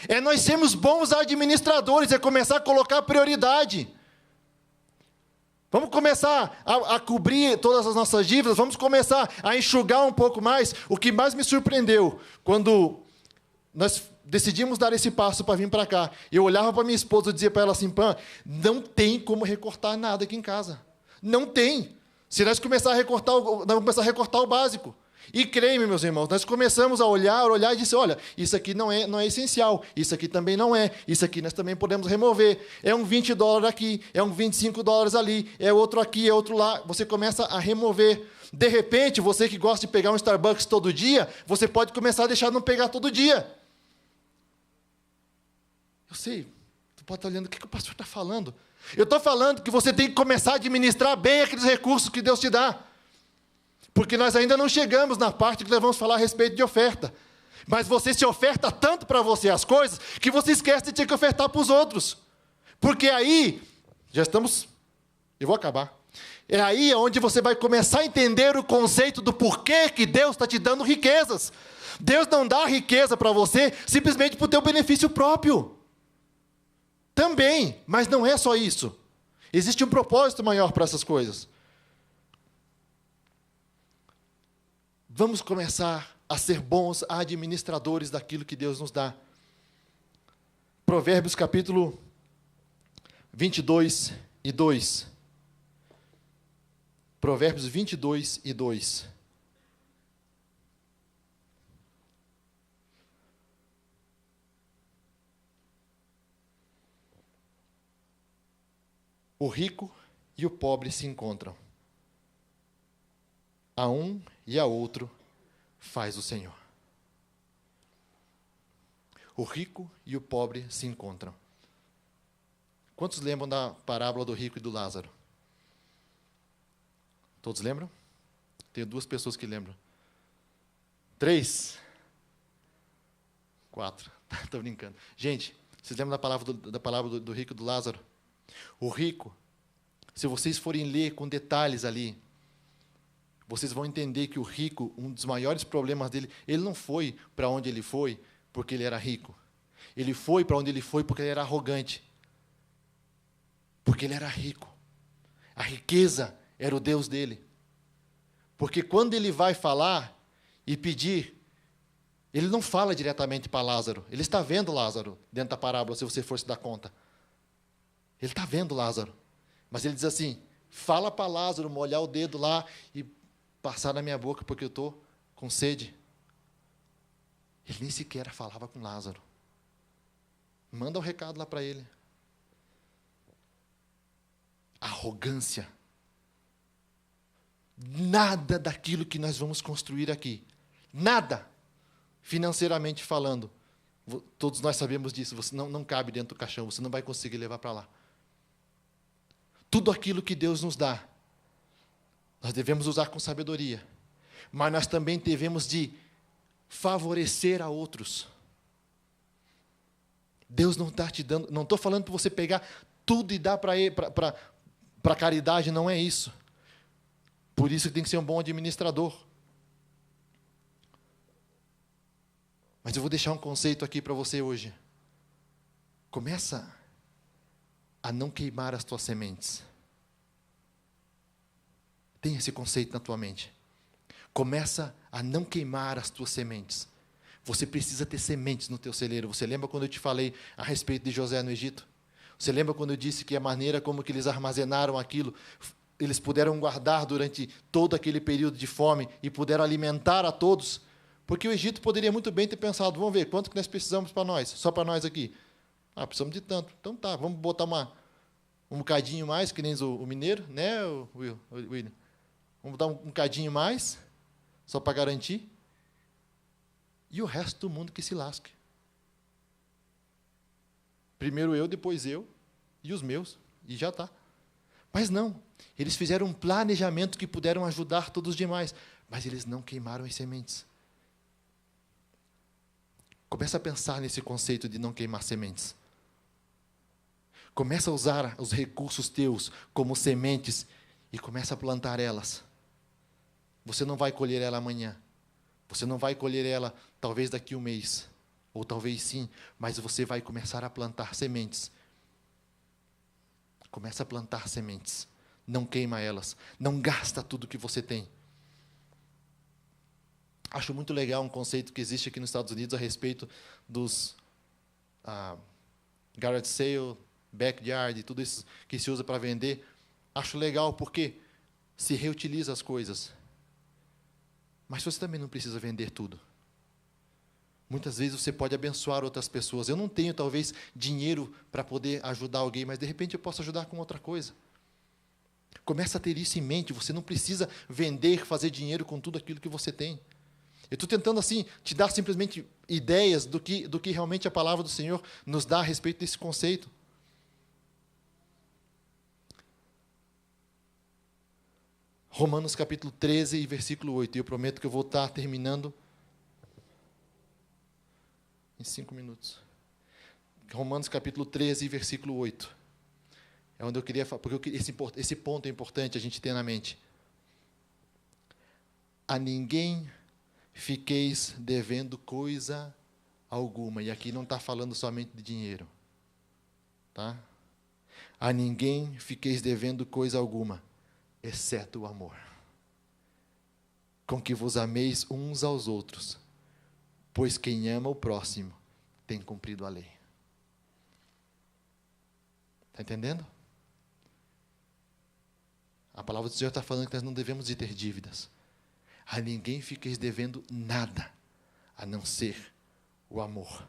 É nós sermos bons administradores, é começar a colocar prioridade. Vamos começar a cobrir todas as nossas dívidas, vamos começar a enxugar um pouco mais. O que mais me surpreendeu, quando nós decidimos dar esse passo para vir para cá, eu olhava para minha esposa e dizia para ela assim, Pã, não tem como recortar nada aqui em casa. Não tem. Se nós começar a recortar, nós vamos começar a recortar o básico. E creia-me, meus irmãos, nós começamos a olhar e disse, olha, isso aqui não é essencial, isso aqui também não é, isso aqui nós também podemos remover. É um $20 aqui, é um $25 ali, é outro aqui, é outro lá. Você começa a remover. De repente, você que gosta de pegar um Starbucks todo dia, você pode começar a deixar de não pegar todo dia. Eu sei, tu pode estar olhando, o que o pastor está falando? Eu estou falando que você tem que começar a administrar bem aqueles recursos que Deus te dá. Porque nós ainda não chegamos na parte que nós vamos falar a respeito de oferta. Mas você se oferta tanto para você as coisas, que você esquece de ter que ofertar para os outros. Porque aí, eu vou acabar. É aí onde você vai começar a entender o conceito do porquê que Deus está te dando riquezas. Deus não dá riqueza para você simplesmente para o teu benefício próprio. Também, mas não é só isso. Existe um propósito maior para essas coisas. Vamos começar a ser bons administradores daquilo que Deus nos dá. Provérbios capítulo 22 e 2. Provérbios 22 e 2. O rico e o pobre se encontram. A um e a outro faz o Senhor. O rico e o pobre se encontram. Quantos lembram da parábola do rico e do Lázaro? Todos lembram? Tenho 2 pessoas que lembram. 3? 4. Estou brincando. Gente, vocês lembram da palavra do rico e do Lázaro? O rico, se vocês forem ler com detalhes ali, vocês vão entender que o rico, um dos maiores problemas dele, ele não foi para onde ele foi porque ele era rico. Ele foi para onde ele foi porque ele era arrogante. Porque ele era rico. A riqueza era o Deus dele. Porque quando ele vai falar e pedir, ele não fala diretamente para Lázaro. Ele está vendo Lázaro dentro da parábola, se você for se dar conta. Ele está vendo Lázaro. Mas ele diz assim, fala para Lázaro molhar o dedo lá e passar na minha boca porque eu estou com sede. Ele nem sequer falava com Lázaro. Manda o recado lá para ele. Arrogância. Nada daquilo que nós vamos construir aqui. Nada. Financeiramente falando. Todos nós sabemos disso. Você não cabe dentro do caixão. Você não vai conseguir levar para lá. Tudo aquilo que Deus nos dá, nós devemos usar com sabedoria. Mas nós também devemos de favorecer a outros. Deus não está te dando, não estou falando para você pegar tudo e dar para caridade, não é isso. Por isso que tem que ser um bom administrador. Mas eu vou deixar um conceito aqui para você hoje. Começa a não queimar as tuas sementes. Tem esse conceito na tua mente. Começa a não queimar as tuas sementes. Você precisa ter sementes no teu celeiro. Você lembra quando eu te falei a respeito de José no Egito? Você lembra quando eu disse que a maneira como que eles armazenaram aquilo, eles puderam guardar durante todo aquele período de fome e puderam alimentar a todos? Porque o Egito poderia muito bem ter pensado, vamos ver, quanto que nós precisamos para nós? Só para nós aqui. Ah, precisamos de tanto. Então tá, vamos botar um bocadinho mais, que nem o mineiro, né, William? Vamos dar um bocadinho mais, só para garantir. E o resto do mundo que se lasque. Primeiro eu, depois eu, e os meus, e já está. Mas não, eles fizeram um planejamento que puderam ajudar todos os demais, mas eles não queimaram as sementes. Começa a pensar nesse conceito de não queimar sementes. Começa a usar os recursos teus como sementes e começa a plantar elas. Você não vai colher ela amanhã. Você não vai colher ela talvez daqui a um mês. Ou talvez sim, mas você vai começar a plantar sementes. Começa a plantar sementes. Não queima elas. Não gasta tudo que você tem. Acho muito legal um conceito que existe aqui nos Estados Unidos a respeito dos garage sale, backyard, tudo isso que se usa para vender. Acho legal porque se reutiliza as coisas. Mas você também não precisa vender tudo. Muitas vezes você pode abençoar outras pessoas. Eu não tenho, talvez, dinheiro para poder ajudar alguém, mas, de repente, eu posso ajudar com outra coisa. Começa a ter isso em mente. Você não precisa vender, fazer dinheiro com tudo aquilo que você tem. Eu estou tentando, assim, te dar simplesmente ideias do que realmente a palavra do Senhor nos dá a respeito desse conceito. Romanos capítulo 13 e versículo 8. E eu prometo que eu vou estar terminando em 5 minutos. Romanos capítulo 13 e versículo 8. É onde eu queria falar, porque esse ponto é importante a gente ter na mente. A ninguém fiqueis devendo coisa alguma. E aqui não está falando somente de dinheiro. Tá? A ninguém fiqueis devendo coisa alguma, exceto o amor, com que vos ameis uns aos outros, pois quem ama o próximo tem cumprido a lei. Está entendendo? A palavra do Senhor está falando que nós não devemos de ter dívidas. A ninguém fiqueis devendo nada, a não ser o amor.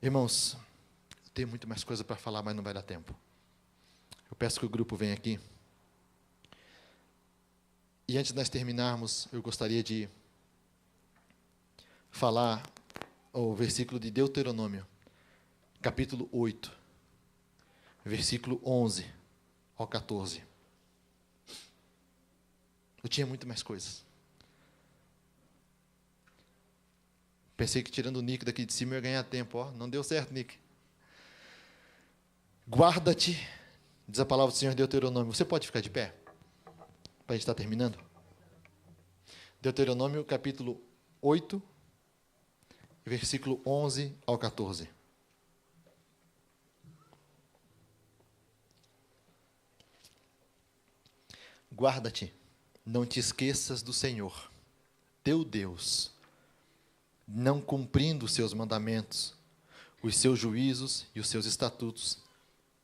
Irmãos, eu tenho muito mais coisa para falar, mas não vai dar tempo. Eu peço que o grupo venha aqui. E antes de nós terminarmos, eu gostaria de falar o versículo de Deuteronômio, capítulo 8, versículo 11 ao 14. Eu tinha muito mais coisas. Pensei que tirando o Nick daqui de cima eu ia ganhar tempo. Ó, não deu certo, Nick. Guarda-te, diz a palavra do Senhor em Deuteronômio. Você pode ficar de pé? Para a gente estar terminando. Deuteronômio, capítulo 8, versículo 11 ao 14. Guarda-te, não te esqueças do Senhor, teu Deus, não cumprindo os seus mandamentos, os seus juízos e os seus estatutos,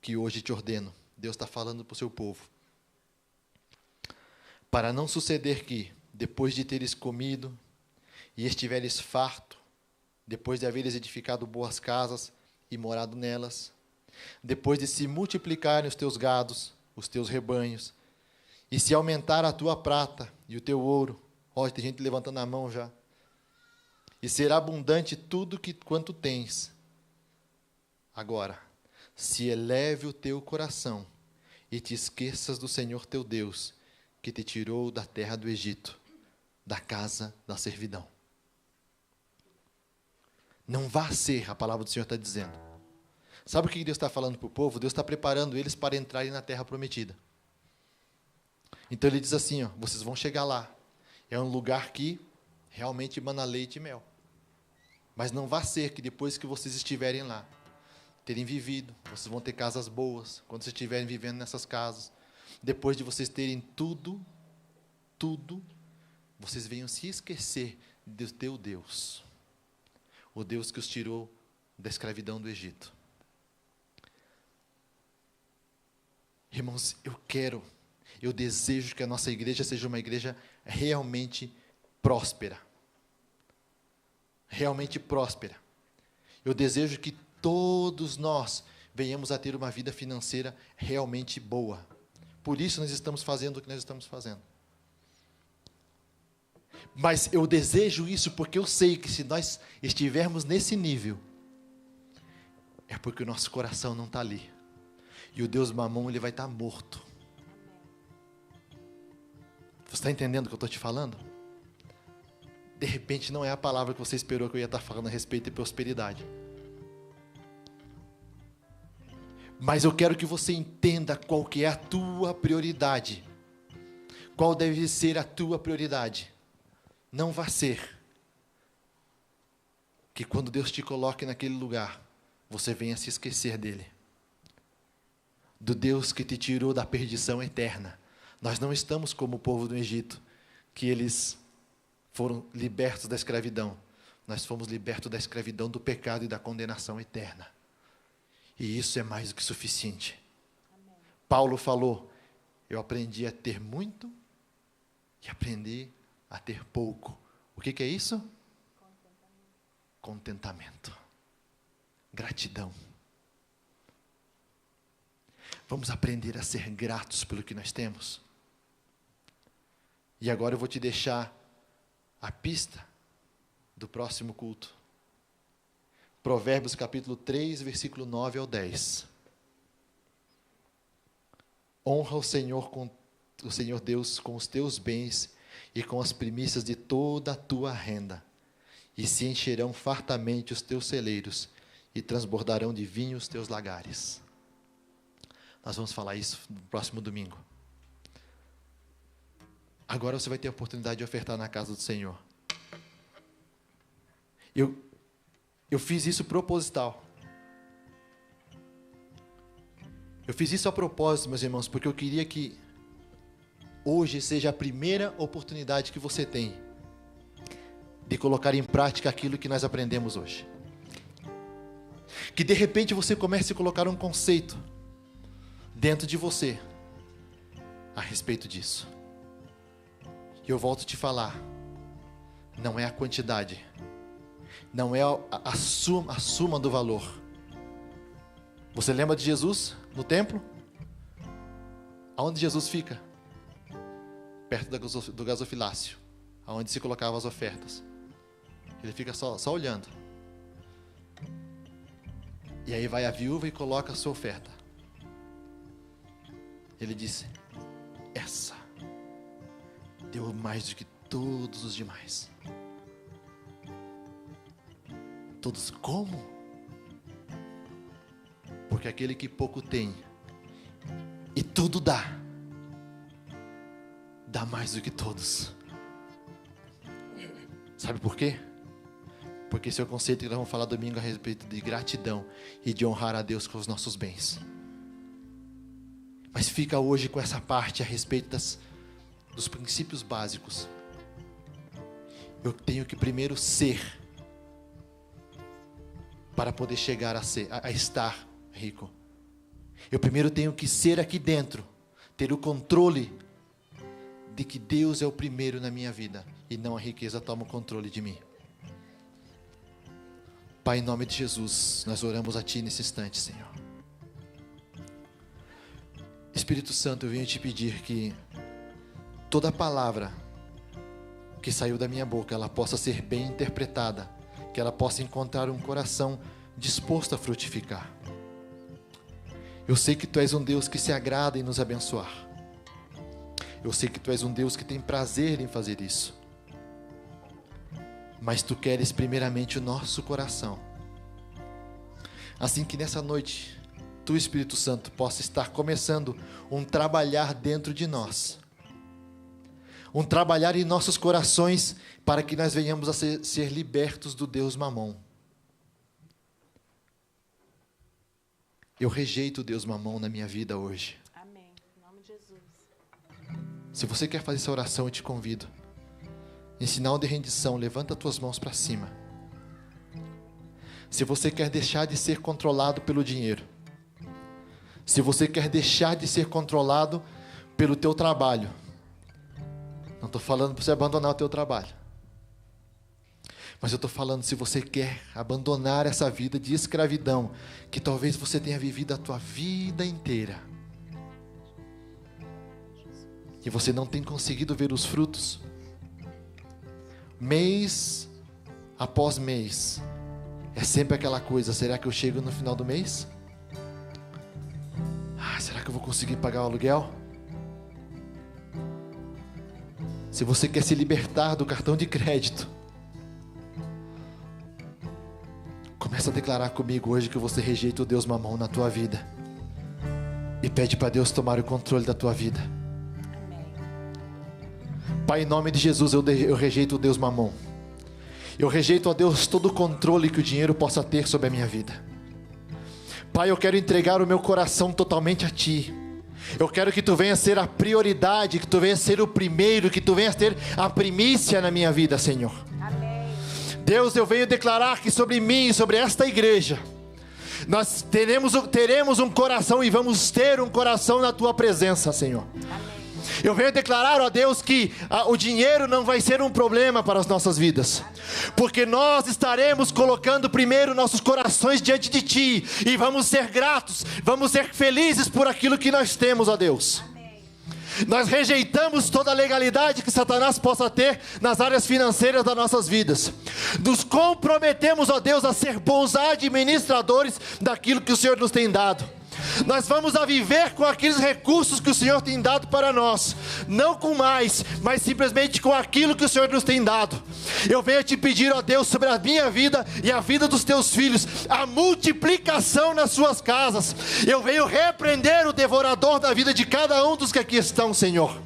que hoje te ordeno. Deus está falando para o seu povo. Para não suceder que, depois de teres comido e estiveres farto, depois de haveres edificado boas casas e morado nelas, depois de se multiplicarem os teus gados, os teus rebanhos, e se aumentar a tua prata e o teu ouro, ó, tem gente levantando a mão já, e será abundante tudo quanto tens. Agora, se eleve o teu coração e te esqueças do Senhor teu Deus, que te tirou da terra do Egito, da casa da servidão. Não vá ser, a palavra do Senhor está dizendo. Sabe o que Deus está falando para o povo? Deus está preparando eles para entrarem na terra prometida. Então ele diz assim, ó, vocês vão chegar lá. É um lugar que realmente emana leite e mel. Mas não vá ser que depois que vocês estiverem lá, terem vivido, vocês vão ter casas boas, quando vocês estiverem vivendo nessas casas, depois de vocês terem tudo, vocês venham se esquecer do teu Deus, o Deus que os tirou da escravidão do Egito. Irmãos, eu desejo que a nossa igreja seja uma igreja realmente próspera. Realmente próspera. Eu desejo que todos nós venhamos a ter uma vida financeira realmente boa. Por isso nós estamos fazendo o que nós estamos fazendo. Mas eu desejo isso porque eu sei que se nós estivermos nesse nível, é porque o nosso coração não está ali. E o Deus Mamon, ele vai estar morto. Você está entendendo o que eu estou te falando? De repente não é a palavra que você esperou que eu ia estar falando a respeito de prosperidade. Mas eu quero que você entenda qual que é a tua prioridade. Qual deve ser a tua prioridade. Não vá ser que quando Deus te coloque naquele lugar, você venha se esquecer dele. Do Deus que te tirou da perdição eterna. Nós não estamos como o povo do Egito, que eles foram libertos da escravidão. Nós fomos libertos da escravidão do pecado e da condenação eterna. E isso é mais do que suficiente. Amém. Paulo falou, eu aprendi a ter muito e aprendi a ter pouco. O que é isso? Contentamento. Gratidão. Vamos aprender a ser gratos pelo que nós temos. E agora eu vou te deixar a pista do próximo culto. Provérbios capítulo 3, versículo 9 ao 10. Honra o Senhor Deus com os teus bens e com as primícias de toda a tua renda, e se encherão fartamente os teus celeiros, e transbordarão de vinho os teus lagares. Nós vamos falar isso no próximo domingo. Agora você vai ter a oportunidade de ofertar na casa do Senhor. Eu Eu fiz isso proposital. Eu fiz isso a propósito, meus irmãos, porque eu queria que hoje seja a primeira oportunidade que você tem de colocar em prática aquilo que nós aprendemos hoje. Que de repente você comece a colocar um conceito dentro de você a respeito disso. E eu volto a te falar, não é a quantidade, não é a suma do valor. Você lembra de Jesus no templo? Aonde Jesus fica? Perto do gasofilácio, aonde se colocavam as ofertas. Ele fica só olhando. E aí vai a viúva e coloca a sua oferta. Ele disse: essa deu mais do que todos os demais. Todos como? Porque aquele que pouco tem e tudo dá mais do que todos. Sabe por quê? Porque esse é o conceito que nós vamos falar domingo a respeito de gratidão e de honrar a Deus com os nossos bens. Mas fica hoje com essa parte a respeito dos princípios básicos. Eu tenho que primeiro ser para poder chegar a estar rico. Eu primeiro tenho que ser aqui dentro, ter o controle de que Deus é o primeiro na minha vida e não a riqueza toma o controle de mim. Pai, em nome de Jesus, nós oramos a Ti nesse instante, Senhor. Espírito Santo, eu venho te pedir que toda palavra que saiu da minha boca, ela possa ser bem interpretada, que ela possa encontrar um coração disposto a frutificar. Eu sei que Tu és um Deus que se agrada em nos abençoar. Eu sei que Tu és um Deus que tem prazer em fazer isso. Mas Tu queres primeiramente o nosso coração. Assim que nessa noite, Tu, Espírito Santo, possa estar começando um trabalhar dentro de nós. Um trabalhar em nossos corações para que nós venhamos a ser libertos do Deus Mamon. Eu rejeito o Deus Mamon na minha vida hoje. Amém. Em nome de Jesus. Se você quer fazer essa oração, eu te convido. Em sinal de rendição, levanta as tuas mãos para cima. Se você quer deixar de ser controlado pelo dinheiro, se você quer deixar de ser controlado pelo teu trabalho, não estou falando para você abandonar o teu trabalho, mas eu estou falando se você quer abandonar essa vida de escravidão, que talvez você tenha vivido a tua vida inteira, e você não tem conseguido ver os frutos, mês após mês, é sempre aquela coisa: será que eu chego no final do mês? Será que eu vou conseguir pagar o aluguel? Se você quer se libertar do cartão de crédito, começa a declarar comigo hoje que você rejeita o Deus Mamon na tua vida e pede para Deus tomar o controle da tua vida. Pai, em nome de Jesus, eu rejeito o Deus Mamon. Eu rejeito, ó Deus, todo o controle que o dinheiro possa ter sobre a minha vida. Pai, eu quero entregar o meu coração totalmente a Ti. Eu quero que Tu venha ser a prioridade, que Tu venha ser o primeiro, que Tu venha ter a primícia na minha vida, Senhor. Amém. Deus, eu venho declarar que sobre mim e sobre esta igreja, nós teremos um coração e vamos ter um coração na Tua presença, Senhor. Amém. Eu venho declarar, ó Deus, que o dinheiro não vai ser um problema para as nossas vidas, porque nós estaremos colocando primeiro nossos corações diante de Ti, e vamos ser gratos, vamos ser felizes por aquilo que nós temos, ó Deus. Nós rejeitamos toda a legalidade que Satanás possa ter nas áreas financeiras das nossas vidas. Nos comprometemos, ó Deus, a ser bons administradores daquilo que o Senhor nos tem dado. Nós vamos a viver com aqueles recursos que o Senhor tem dado para nós. Não com mais, mas simplesmente com aquilo que o Senhor nos tem dado. Eu venho te pedir, ó Deus, sobre a minha vida e a vida dos teus filhos, a multiplicação nas suas casas. Eu venho repreender o devorador da vida de cada um dos que aqui estão, Senhor.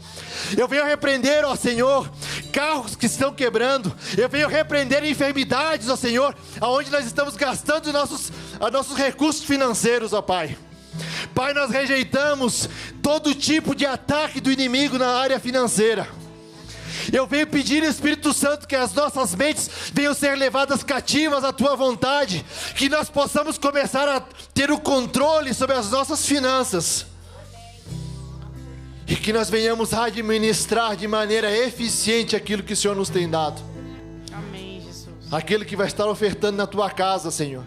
Eu venho repreender, ó Senhor, carros que estão quebrando. Eu venho repreender enfermidades, ó Senhor, aonde nós estamos gastando nossos recursos financeiros, ó Pai. Pai, nós rejeitamos todo tipo de ataque do inimigo na área financeira. Eu venho pedir, Espírito Santo, que as nossas mentes venham ser levadas cativas à Tua vontade, que nós possamos começar a ter o controle sobre as nossas finanças, e que nós venhamos administrar de maneira eficiente aquilo que o Senhor nos tem dado. Amém, Jesus. Aquele que vai estar ofertando na Tua casa, Senhor.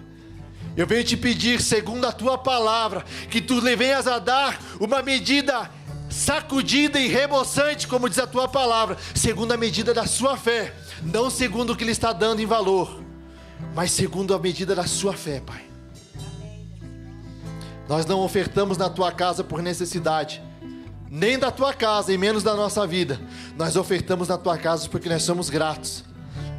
Eu venho te pedir, segundo a Tua palavra, que Tu venhas a dar uma medida sacudida e reboçante, como diz a Tua palavra, segundo a medida da sua fé, não segundo o que Ele está dando em valor, mas segundo a medida da sua fé, Pai. Nós não ofertamos na Tua casa por necessidade, nem da Tua casa e menos da nossa vida. Nós ofertamos na Tua casa porque nós somos gratos.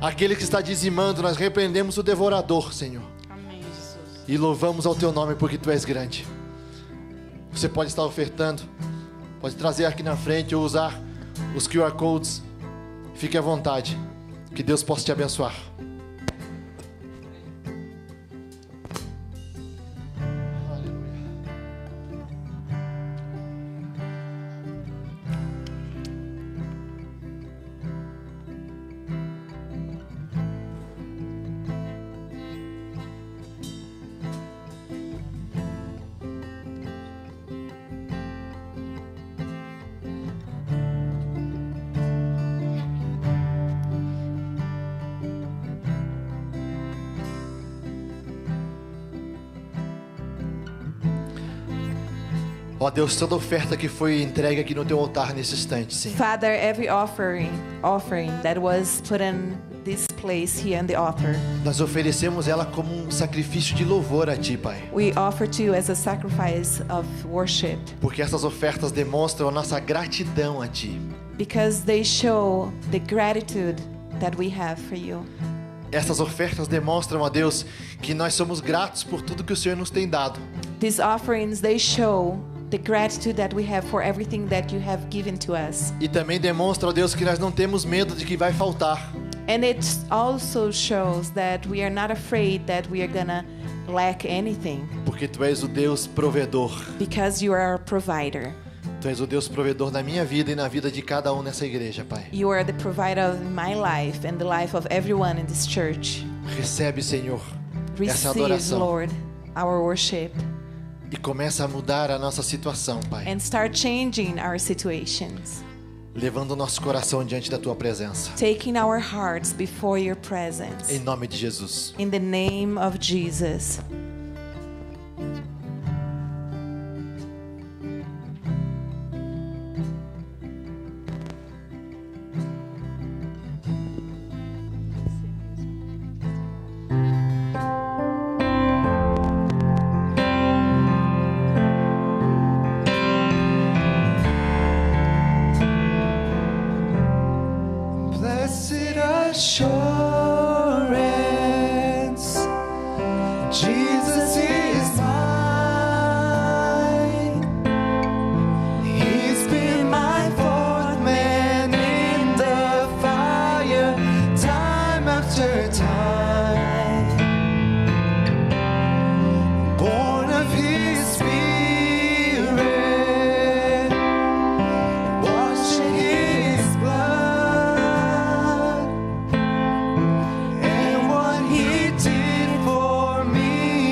Aquele que está dizimando, nós repreendemos o devorador, Senhor. Amém, Jesus. E louvamos ao Teu nome porque Tu és grande. Você pode estar ofertando, pode trazer aqui na frente ou usar os QR Codes. Fique à vontade. Que Deus possa te abençoar. Ó Deus, toda oferta que foi entregue aqui no Teu altar nesse instante, Senhor. Father, every offering that was put in this place here on the altar, Nós oferecemos ela como um sacrifício de louvor a Ti, Pai. we offer to you as a sacrifice of worship, Porque essas ofertas demonstram a nossa gratidão a Ti. because they show the gratitude that we have for you. Essas ofertas demonstram a Deus que nós somos gratos por tudo que o Senhor nos tem dado. These offerings, they show the gratitude that we have for everything that you have given to us. E também demonstra, ó Deus, que nós não temos medo de que vai faltar. And it also shows that we are not afraid that we are gonna lack anything, Porque Tu és o Deus provedor. because you are our provider. Tu és o Deus provedor na minha vida e na vida de cada um nessa igreja, Pai. You are the provider of my life and the life of everyone in this church. Recebe, Senhor, essa Receive, adoração. Lord, our worship, E começa a mudar a nossa situação, Pai. and start changing our situations, Levando o nosso coração diante da Tua presença. taking our hearts before your presence. Em nome de Jesus. In the name of Jesus. Blessed assurance, Jesus is mine. He's been my fourth man in the fire, time after time. Born of His Spirit, washed in His blood, and what He did for me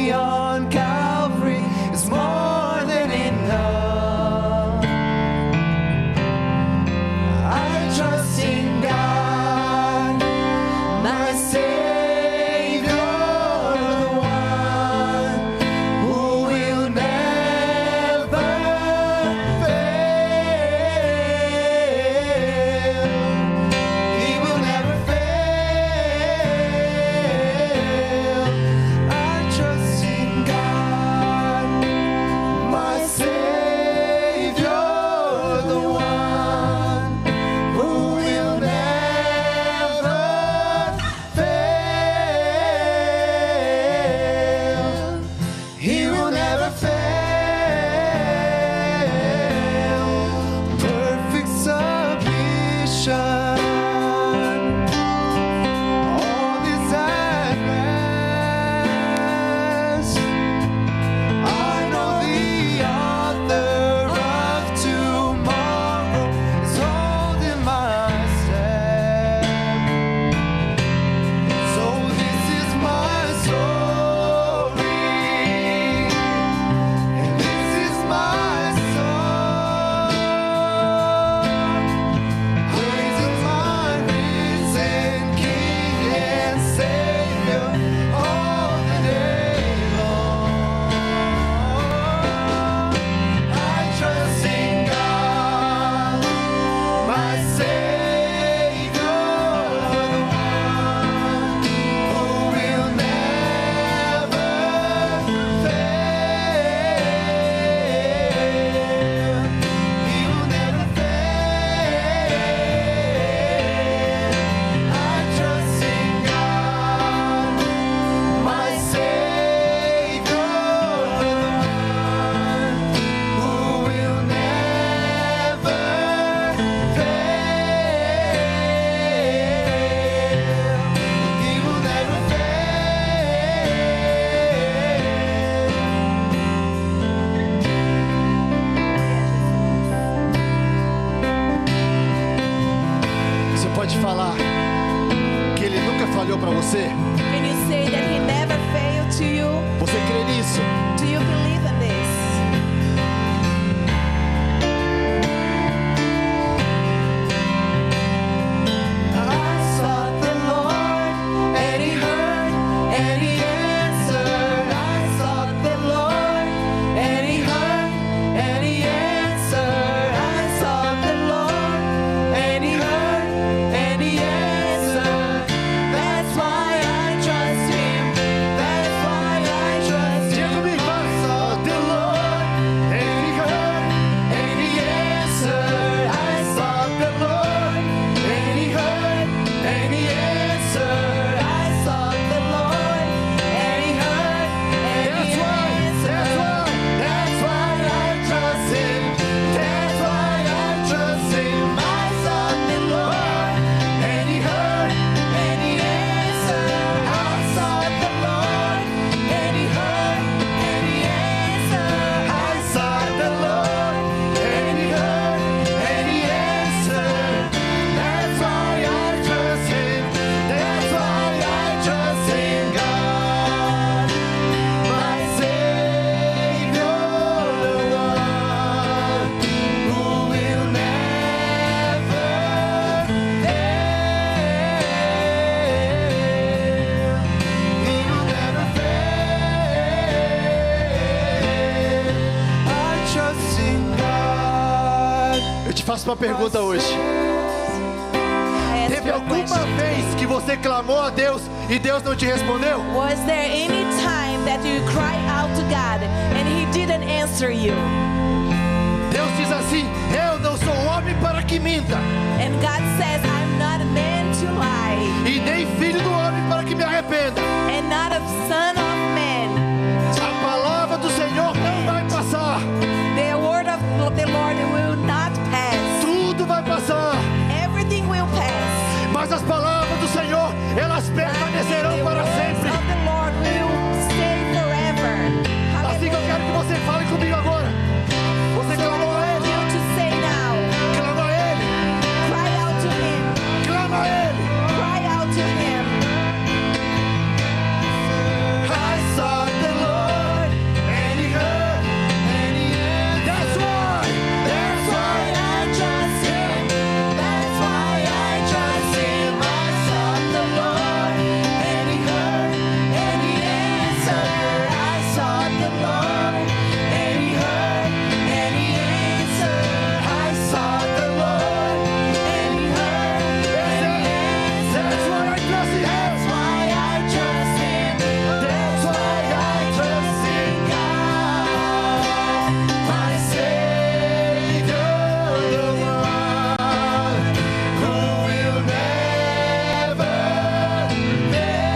nisso? Do you believe in this? I sought the Lord, and He heard, and He answered. I sought the Lord, and He heard, and He answered. I sought the Lord, and He heard, and He answered. That's why I trust Him. That's why I trust Diga Him. comigo, vai. I sought the Lord, and He heard, and He answered. I sought the Lord, and He heard, and He answered. I sought the Lord, and He heard, and He answered. That's why I trust Him. That's why I trust Him. I sought the Lord, and He heard, and He answered. I sought the Lord, and He heard, and He answered. I sought the Lord, and He heard, and He answered. That's why I trust Him. That's why I trust in God, my Savior, the one who will never fail. He will never fail. I trust in God. Eu te faço uma pergunta hoje. I ask Teve you a alguma question. vez que você clamou a Deus e Deus não te respondeu? Was there any time that you cry out to God and He didn't answer you? Deus diz assim: eu não sou homem para que minta, And God says, I'm not a man to lie, e nem filho do homem para que me arrependa. and not a son of man. A palavra do Senhor não vai passar. The word of the Lord will not pass. Tudo vai passar, Everything will pass. mas as palavras do Senhor, elas permanecerão The para words sempre. of the Lord will stay forever. Assim que eu quero que você fale comigo agora. Você So I clamou a want Ele, you to say now, clama a Ele, cry out to Him, clama a Ele. cry out to Him. I sought the Lord, and He heard, and He answered. That's why I trust Him. That's why I trust Him. I sought the Lord, and He heard, and He answered. I sought the Lord, and He heard, and He answered. I sought the Lord, and He heard, and He answered. That's why I trust in Him. That's why I trust Him. That's why I trust in God, my Savior, the one who will never fail.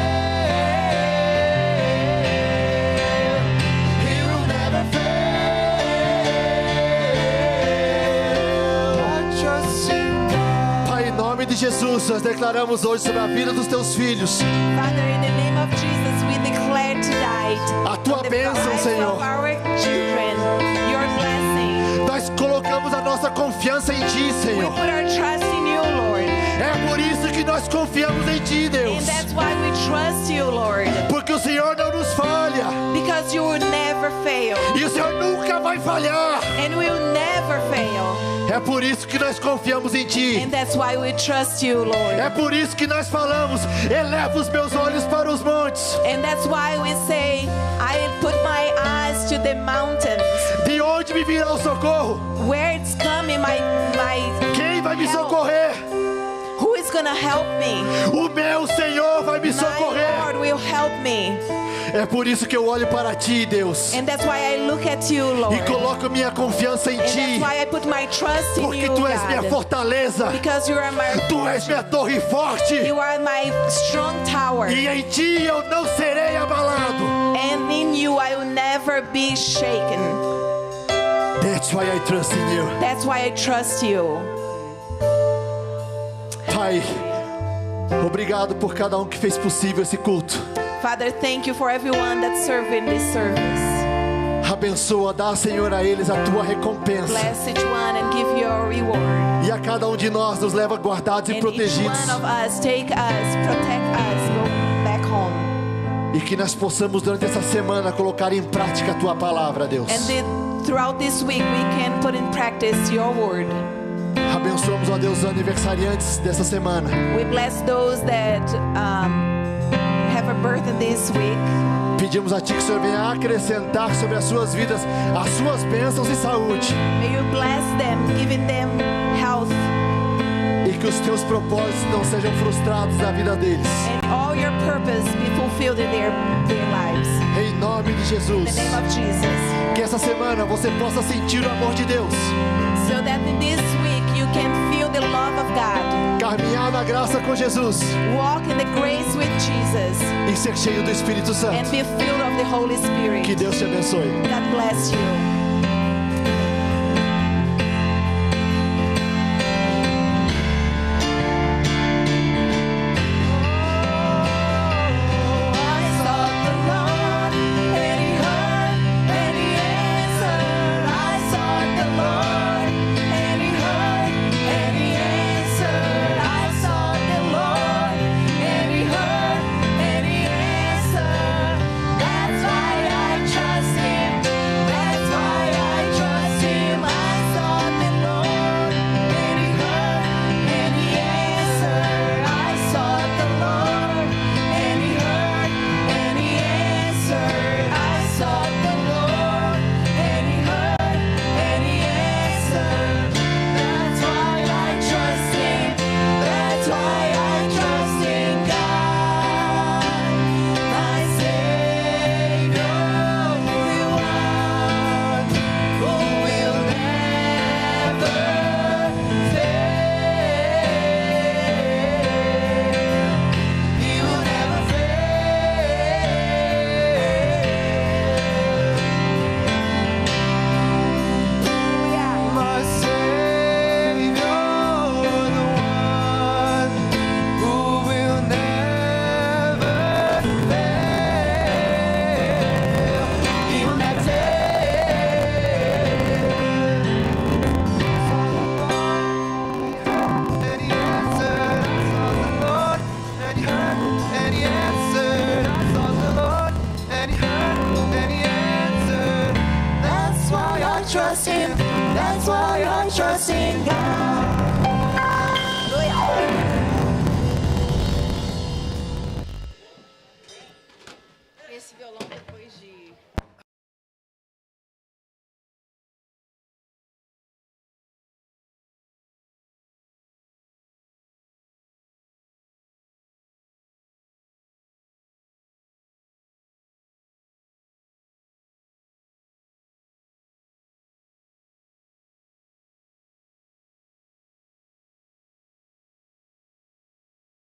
He will never fail. I trust in God. Pai, em nome de Jesus, nós declaramos hoje sobre a vida dos teus filhos Father, in the name of Jesus, we declare tonight a tua on the bênção, lives Senhor. of our children, your blessing. Nós colocamos a nossa confiança em Ti, We Senhor. put our trust in you, Lord. É por isso que nós confiamos em Ti, Deus. And that's why we trust you, Lord. Porque o Senhor não nos falha. Because you will never fail. E o Senhor nunca vai falhar. And will never fail. É por isso que nós confiamos em Ti. And that's why we trust you, Lord. É por isso que nós falamos: eleva os meus olhos para os montes. And that's why we say, I put my eyes to the mountains. De onde me virá o socorro? Where it's coming, my Quem vai me help. socorrer? Who is gonna help me? O meu Senhor vai me My socorrer. Lord will help me. É por isso que eu olho para Ti, Deus, And that's why I look at you, Lord. e coloco minha confiança em And Ti, that's why I put my trust in porque you, Tu és minha God. fortaleza, Because you are my Tu és minha torre forte, you are my strong tower. e em Ti eu não serei abalado. And in you I will never be shaken. That's why I trust in You. That's why I trust you. Pai, obrigado por cada um que fez possível esse culto. Father, thank you for everyone that served in this service. Abençoa, dá, Senhor, a eles a Tua recompensa. Bless each one and give your reward. E a cada um de nós nos leva guardados e And each protegidos. one of us, take us, protect us, go back home. E que nós possamos durante essa semana colocar em prática a tua palavra, Deus. And throughout this week, we can put in practice your word. Abençoamos, ó Deus, os aniversariantes dessa semana. We bless those that have a birthday this week. Pedimos a Ti que o Senhor venha acrescentar sobre as suas vidas as suas bênçãos e saúde. May you bless them, giving them health, E que os Teus propósitos não sejam frustrados na vida deles. and all your purpose be fulfilled in their lives. Em nome de In Jesus. the name of Jesus. Que essa semana você possa sentir o amor de Deus. So that in this week you can feel the love of God. Caminhar na graça com Jesus. Walk in the grace with Jesus E ser cheio do Espírito and Santo. be filled of the Holy Spirit. Que Deus te abençoe. God bless you. Trust Him. That's why I trust in God. Esse violão depois de